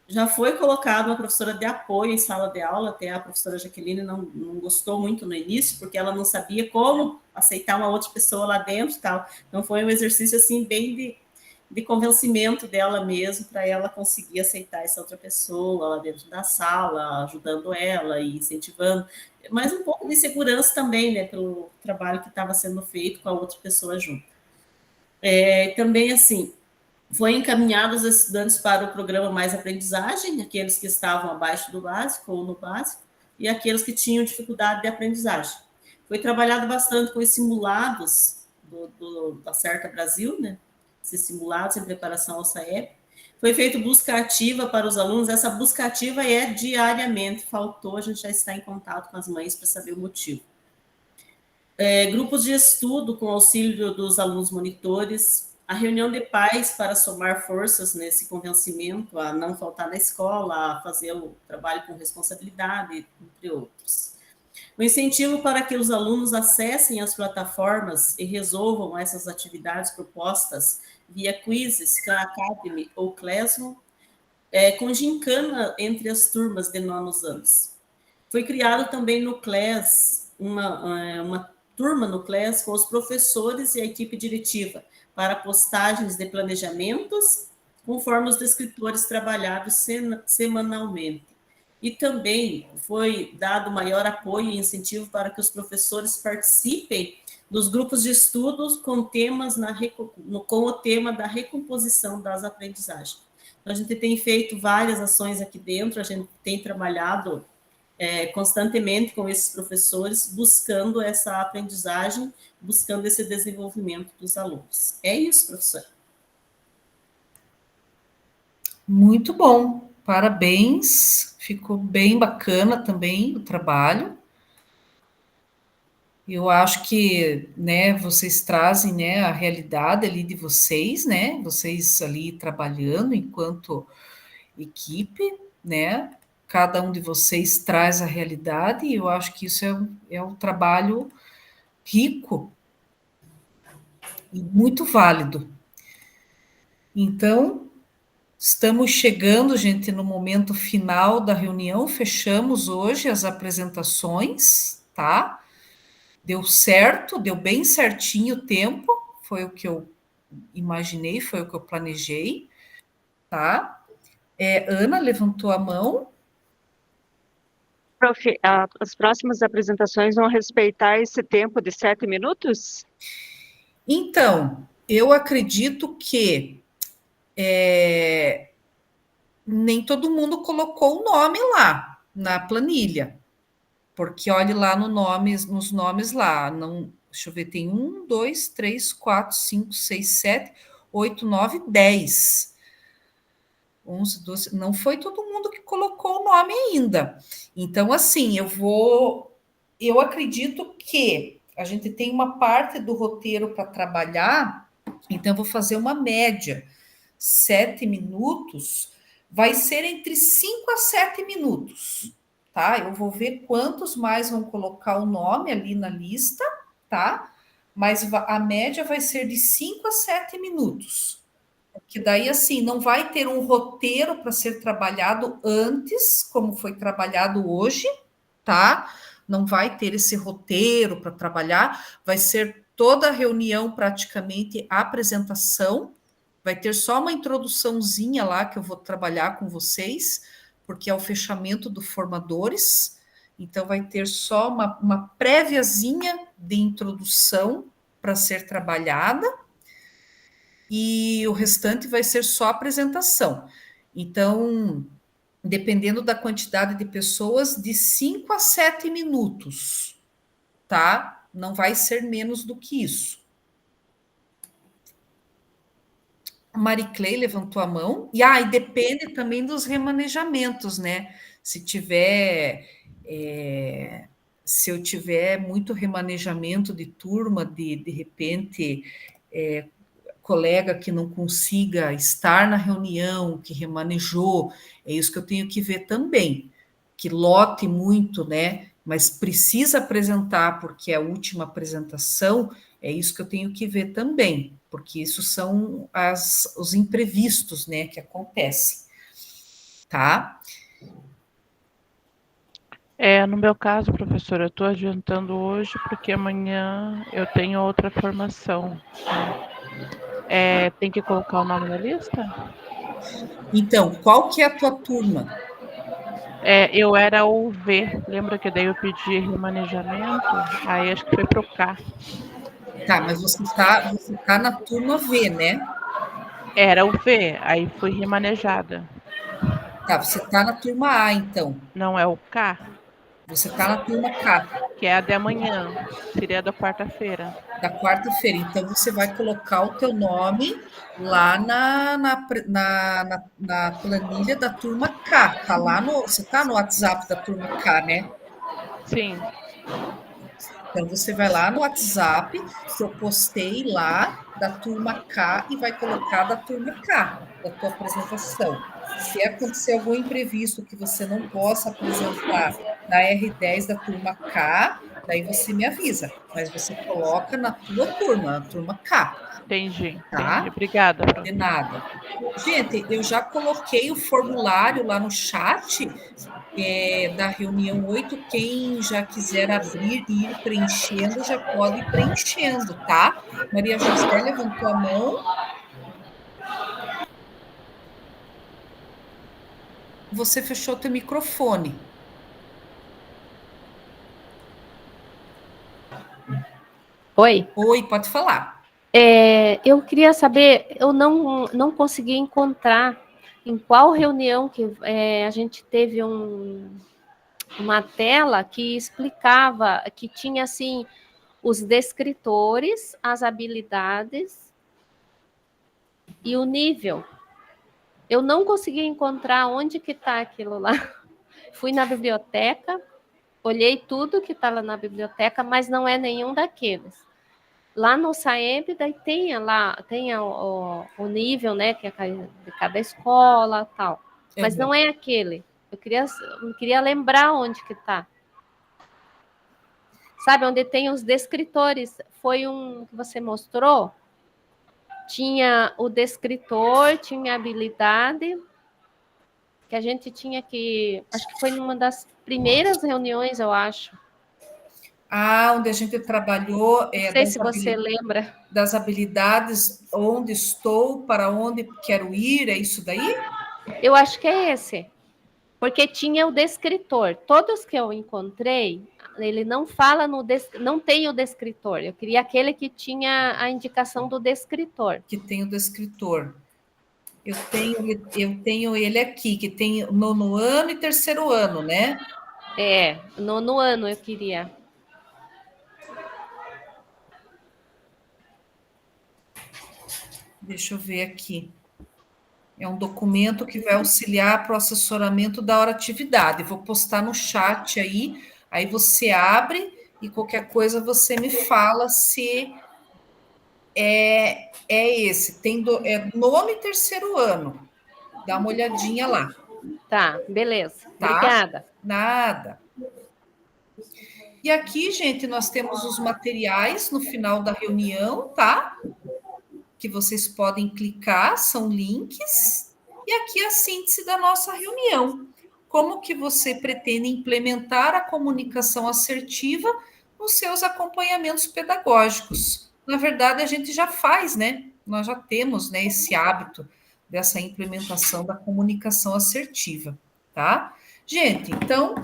Speaker 10: Já foi colocada uma professora de apoio em sala de aula, até a professora Jaqueline não gostou muito no início, porque ela não sabia como aceitar uma outra pessoa lá dentro e tal. Então, foi um exercício, assim, bem de convencimento dela mesmo, para ela conseguir aceitar essa outra pessoa lá dentro da sala, ajudando ela e incentivando. Mas um pouco de segurança também, né, pelo trabalho que estava sendo feito com a outra pessoa junto. Também, assim, foi encaminhado os estudantes para o programa Mais Aprendizagem, aqueles que estavam abaixo do básico ou no básico, e aqueles que tinham dificuldade de aprendizagem. Foi trabalhado bastante com os simulados da Cerca Brasil, né? Esses simulados em preparação ao SAEB. Foi feita busca ativa para os alunos, essa busca ativa é diariamente, faltou, a gente já está em contato com as mães para saber o motivo. Grupos de estudo com auxílio dos alunos monitores, a reunião de pais para somar forças nesse convencimento a não faltar na escola, a fazer o trabalho com responsabilidade, entre outros. O incentivo para que os alunos acessem as plataformas e resolvam essas atividades propostas via quizzes, Khan Academy ou Classroom, com gincana entre as turmas de nonos anos. Foi criado também no CLES, uma turma no CLES com os professores e a equipe diretiva, para postagens de planejamentos, conforme os descritores trabalhados semanalmente. E também foi dado maior apoio e incentivo para que os professores participem dos grupos de estudos com o tema da recomposição das aprendizagens. Então, a gente tem feito várias ações aqui dentro, a gente tem trabalhado constantemente com esses professores, buscando essa aprendizagem, buscando esse desenvolvimento dos alunos. É isso, professora.
Speaker 1: Muito bom, parabéns, ficou bem bacana também o trabalho. Eu acho que, né, vocês trazem, né, a realidade ali de vocês, né, vocês ali trabalhando enquanto equipe, né, cada um de vocês traz a realidade, e eu acho que isso é um trabalho rico e muito válido. Então, estamos chegando, gente, no momento final da reunião, fechamos hoje as apresentações, tá? Deu certo, deu bem certinho o tempo, foi o que eu imaginei, foi o que eu planejei, tá? Ana levantou a mão.
Speaker 7: Prof, as próximas apresentações vão respeitar esse tempo de 7 minutos?
Speaker 1: Então, eu acredito que nem todo mundo colocou o nome lá na planilha, porque olhe lá nos nomes lá, não, deixa eu ver, tem 1, 2, 3, 4, 5, 6, 7, 8, 9, 10. 11, 12, não foi todo mundo que colocou o nome ainda. Então, assim, eu acredito que a gente tem uma parte do roteiro para trabalhar, então eu vou fazer uma média. 7 minutos vai ser entre 5 a 7 minutos, tá? Eu vou ver quantos mais vão colocar o nome ali na lista, tá? Mas a média vai ser de 5 a 7 minutos. Que daí, assim, não vai ter um roteiro para ser trabalhado antes, como foi trabalhado hoje, tá? Não vai ter esse roteiro para trabalhar, vai ser toda a reunião praticamente a apresentação, vai ter só uma introduçãozinha lá que eu vou trabalhar com vocês, porque é o fechamento do formadores, então vai ter só uma préviazinha de introdução para ser trabalhada, e o restante vai ser só apresentação. Então, dependendo da quantidade de pessoas, de 5 a 7 minutos, tá? Não vai ser menos do que isso. A Mariclei levantou a mão. E depende também dos remanejamentos, né? Se eu tiver muito remanejamento de turma, de repente, colega que não consiga estar na reunião, que remanejou, é isso que eu tenho que ver também, que lote muito, né? Mas precisa apresentar, porque é a última apresentação, é isso que eu tenho que ver também, porque isso são os imprevistos, né, que acontecem, tá?
Speaker 11: No meu caso, professora, eu estou adiantando hoje porque amanhã eu tenho outra formação. Tem que colocar o nome na lista?
Speaker 1: Então, qual que é a tua turma?
Speaker 11: Eu era o V, lembra que daí eu pedi remanejamento? Aí acho que foi pro K.
Speaker 1: Tá, mas você tá na turma V, né?
Speaker 11: Era o V, aí fui remanejada.
Speaker 1: Tá, você tá na turma A, então.
Speaker 11: Não é o K?
Speaker 1: Você tá na turma K.
Speaker 11: Que é a de amanhã, seria da quarta-feira.
Speaker 1: Da quarta-feira. Então, você vai colocar o teu nome lá na planilha da turma K. Tá lá você tá no WhatsApp da turma K, né?
Speaker 11: Sim.
Speaker 1: Então, você vai lá no WhatsApp, que eu postei lá, da turma K, e vai colocar da turma K, da tua apresentação. Se acontecer algum imprevisto que você não possa apresentar na R10 da turma K, daí você me avisa, mas você coloca na tua turma, na turma K.
Speaker 11: Entendi,
Speaker 1: tá?
Speaker 11: entendi. Obrigada.
Speaker 1: De nada. Gente, eu já coloquei o formulário lá no chat da reunião 8. Quem já quiser abrir e ir preenchendo, já pode ir preenchendo, tá? Maria José levantou a mão. Você fechou teu microfone.
Speaker 8: Oi.
Speaker 1: Oi, pode falar.
Speaker 8: Eu queria saber, eu não consegui encontrar em qual reunião que a gente teve uma tela que explicava, que tinha assim os descritores, as habilidades e o nível. Eu não consegui encontrar onde que está aquilo lá. Fui na biblioteca, olhei tudo que está lá na biblioteca, mas não é nenhum daqueles. Lá no SAEB, daí tem o nível, né, que é de cada escola, tal. Mas não é aquele. Eu queria lembrar onde que está. Sabe, onde tem os descritores. Foi um que você mostrou. Tinha o descritor, tinha a habilidade, que a gente tinha que... Acho que foi numa das primeiras reuniões, eu acho.
Speaker 1: Onde a gente trabalhou...
Speaker 8: Não sei se você lembra.
Speaker 1: Das habilidades, onde estou, para onde quero ir, é isso daí?
Speaker 8: Eu acho que é esse. Porque tinha o descritor. Todos que eu encontrei, ele não fala não tem o descritor. Eu queria aquele que tinha a indicação do descritor.
Speaker 1: Que tem o descritor. Eu tenho ele aqui, que tem 9º ano e 3º ano, né?
Speaker 8: 9º ano eu queria.
Speaker 1: Deixa eu ver aqui. É um documento que vai auxiliar para o assessoramento da atividade. Vou postar no chat aí você abre e qualquer coisa você me fala se é esse. Tem 9º e 3º ano. Dá uma olhadinha lá.
Speaker 8: Tá, beleza.
Speaker 1: Tá?
Speaker 8: Obrigada.
Speaker 1: Nada. E aqui, gente, nós temos os materiais no final da reunião, tá? Que vocês podem clicar, são links. E aqui a síntese da nossa reunião. Como que você pretende implementar a comunicação assertiva nos seus acompanhamentos pedagógicos? Na verdade, a gente já faz, né? Nós já temos, né, esse hábito dessa implementação da comunicação assertiva, tá? Gente, então,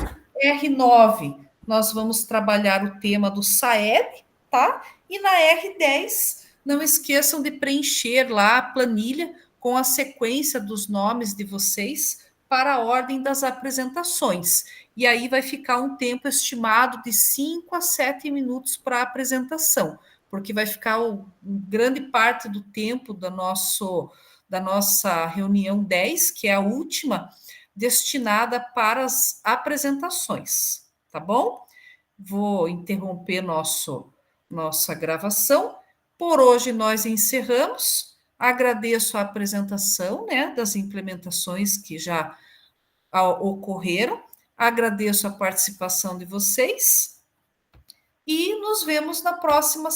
Speaker 1: R9, nós vamos trabalhar o tema do SAEB, tá? E na R10, não esqueçam de preencher lá a planilha com a sequência dos nomes de vocês para a ordem das apresentações. E aí vai ficar um tempo estimado de 5 a 7 minutos para a apresentação, porque vai ficar grande parte do tempo da nossa reunião 10, que é a última, destinada para as apresentações, tá bom? Vou interromper nossa gravação. Por hoje nós encerramos. Agradeço a apresentação, né, das implementações que já ocorreram. Agradeço a participação de vocês e nos vemos na próxima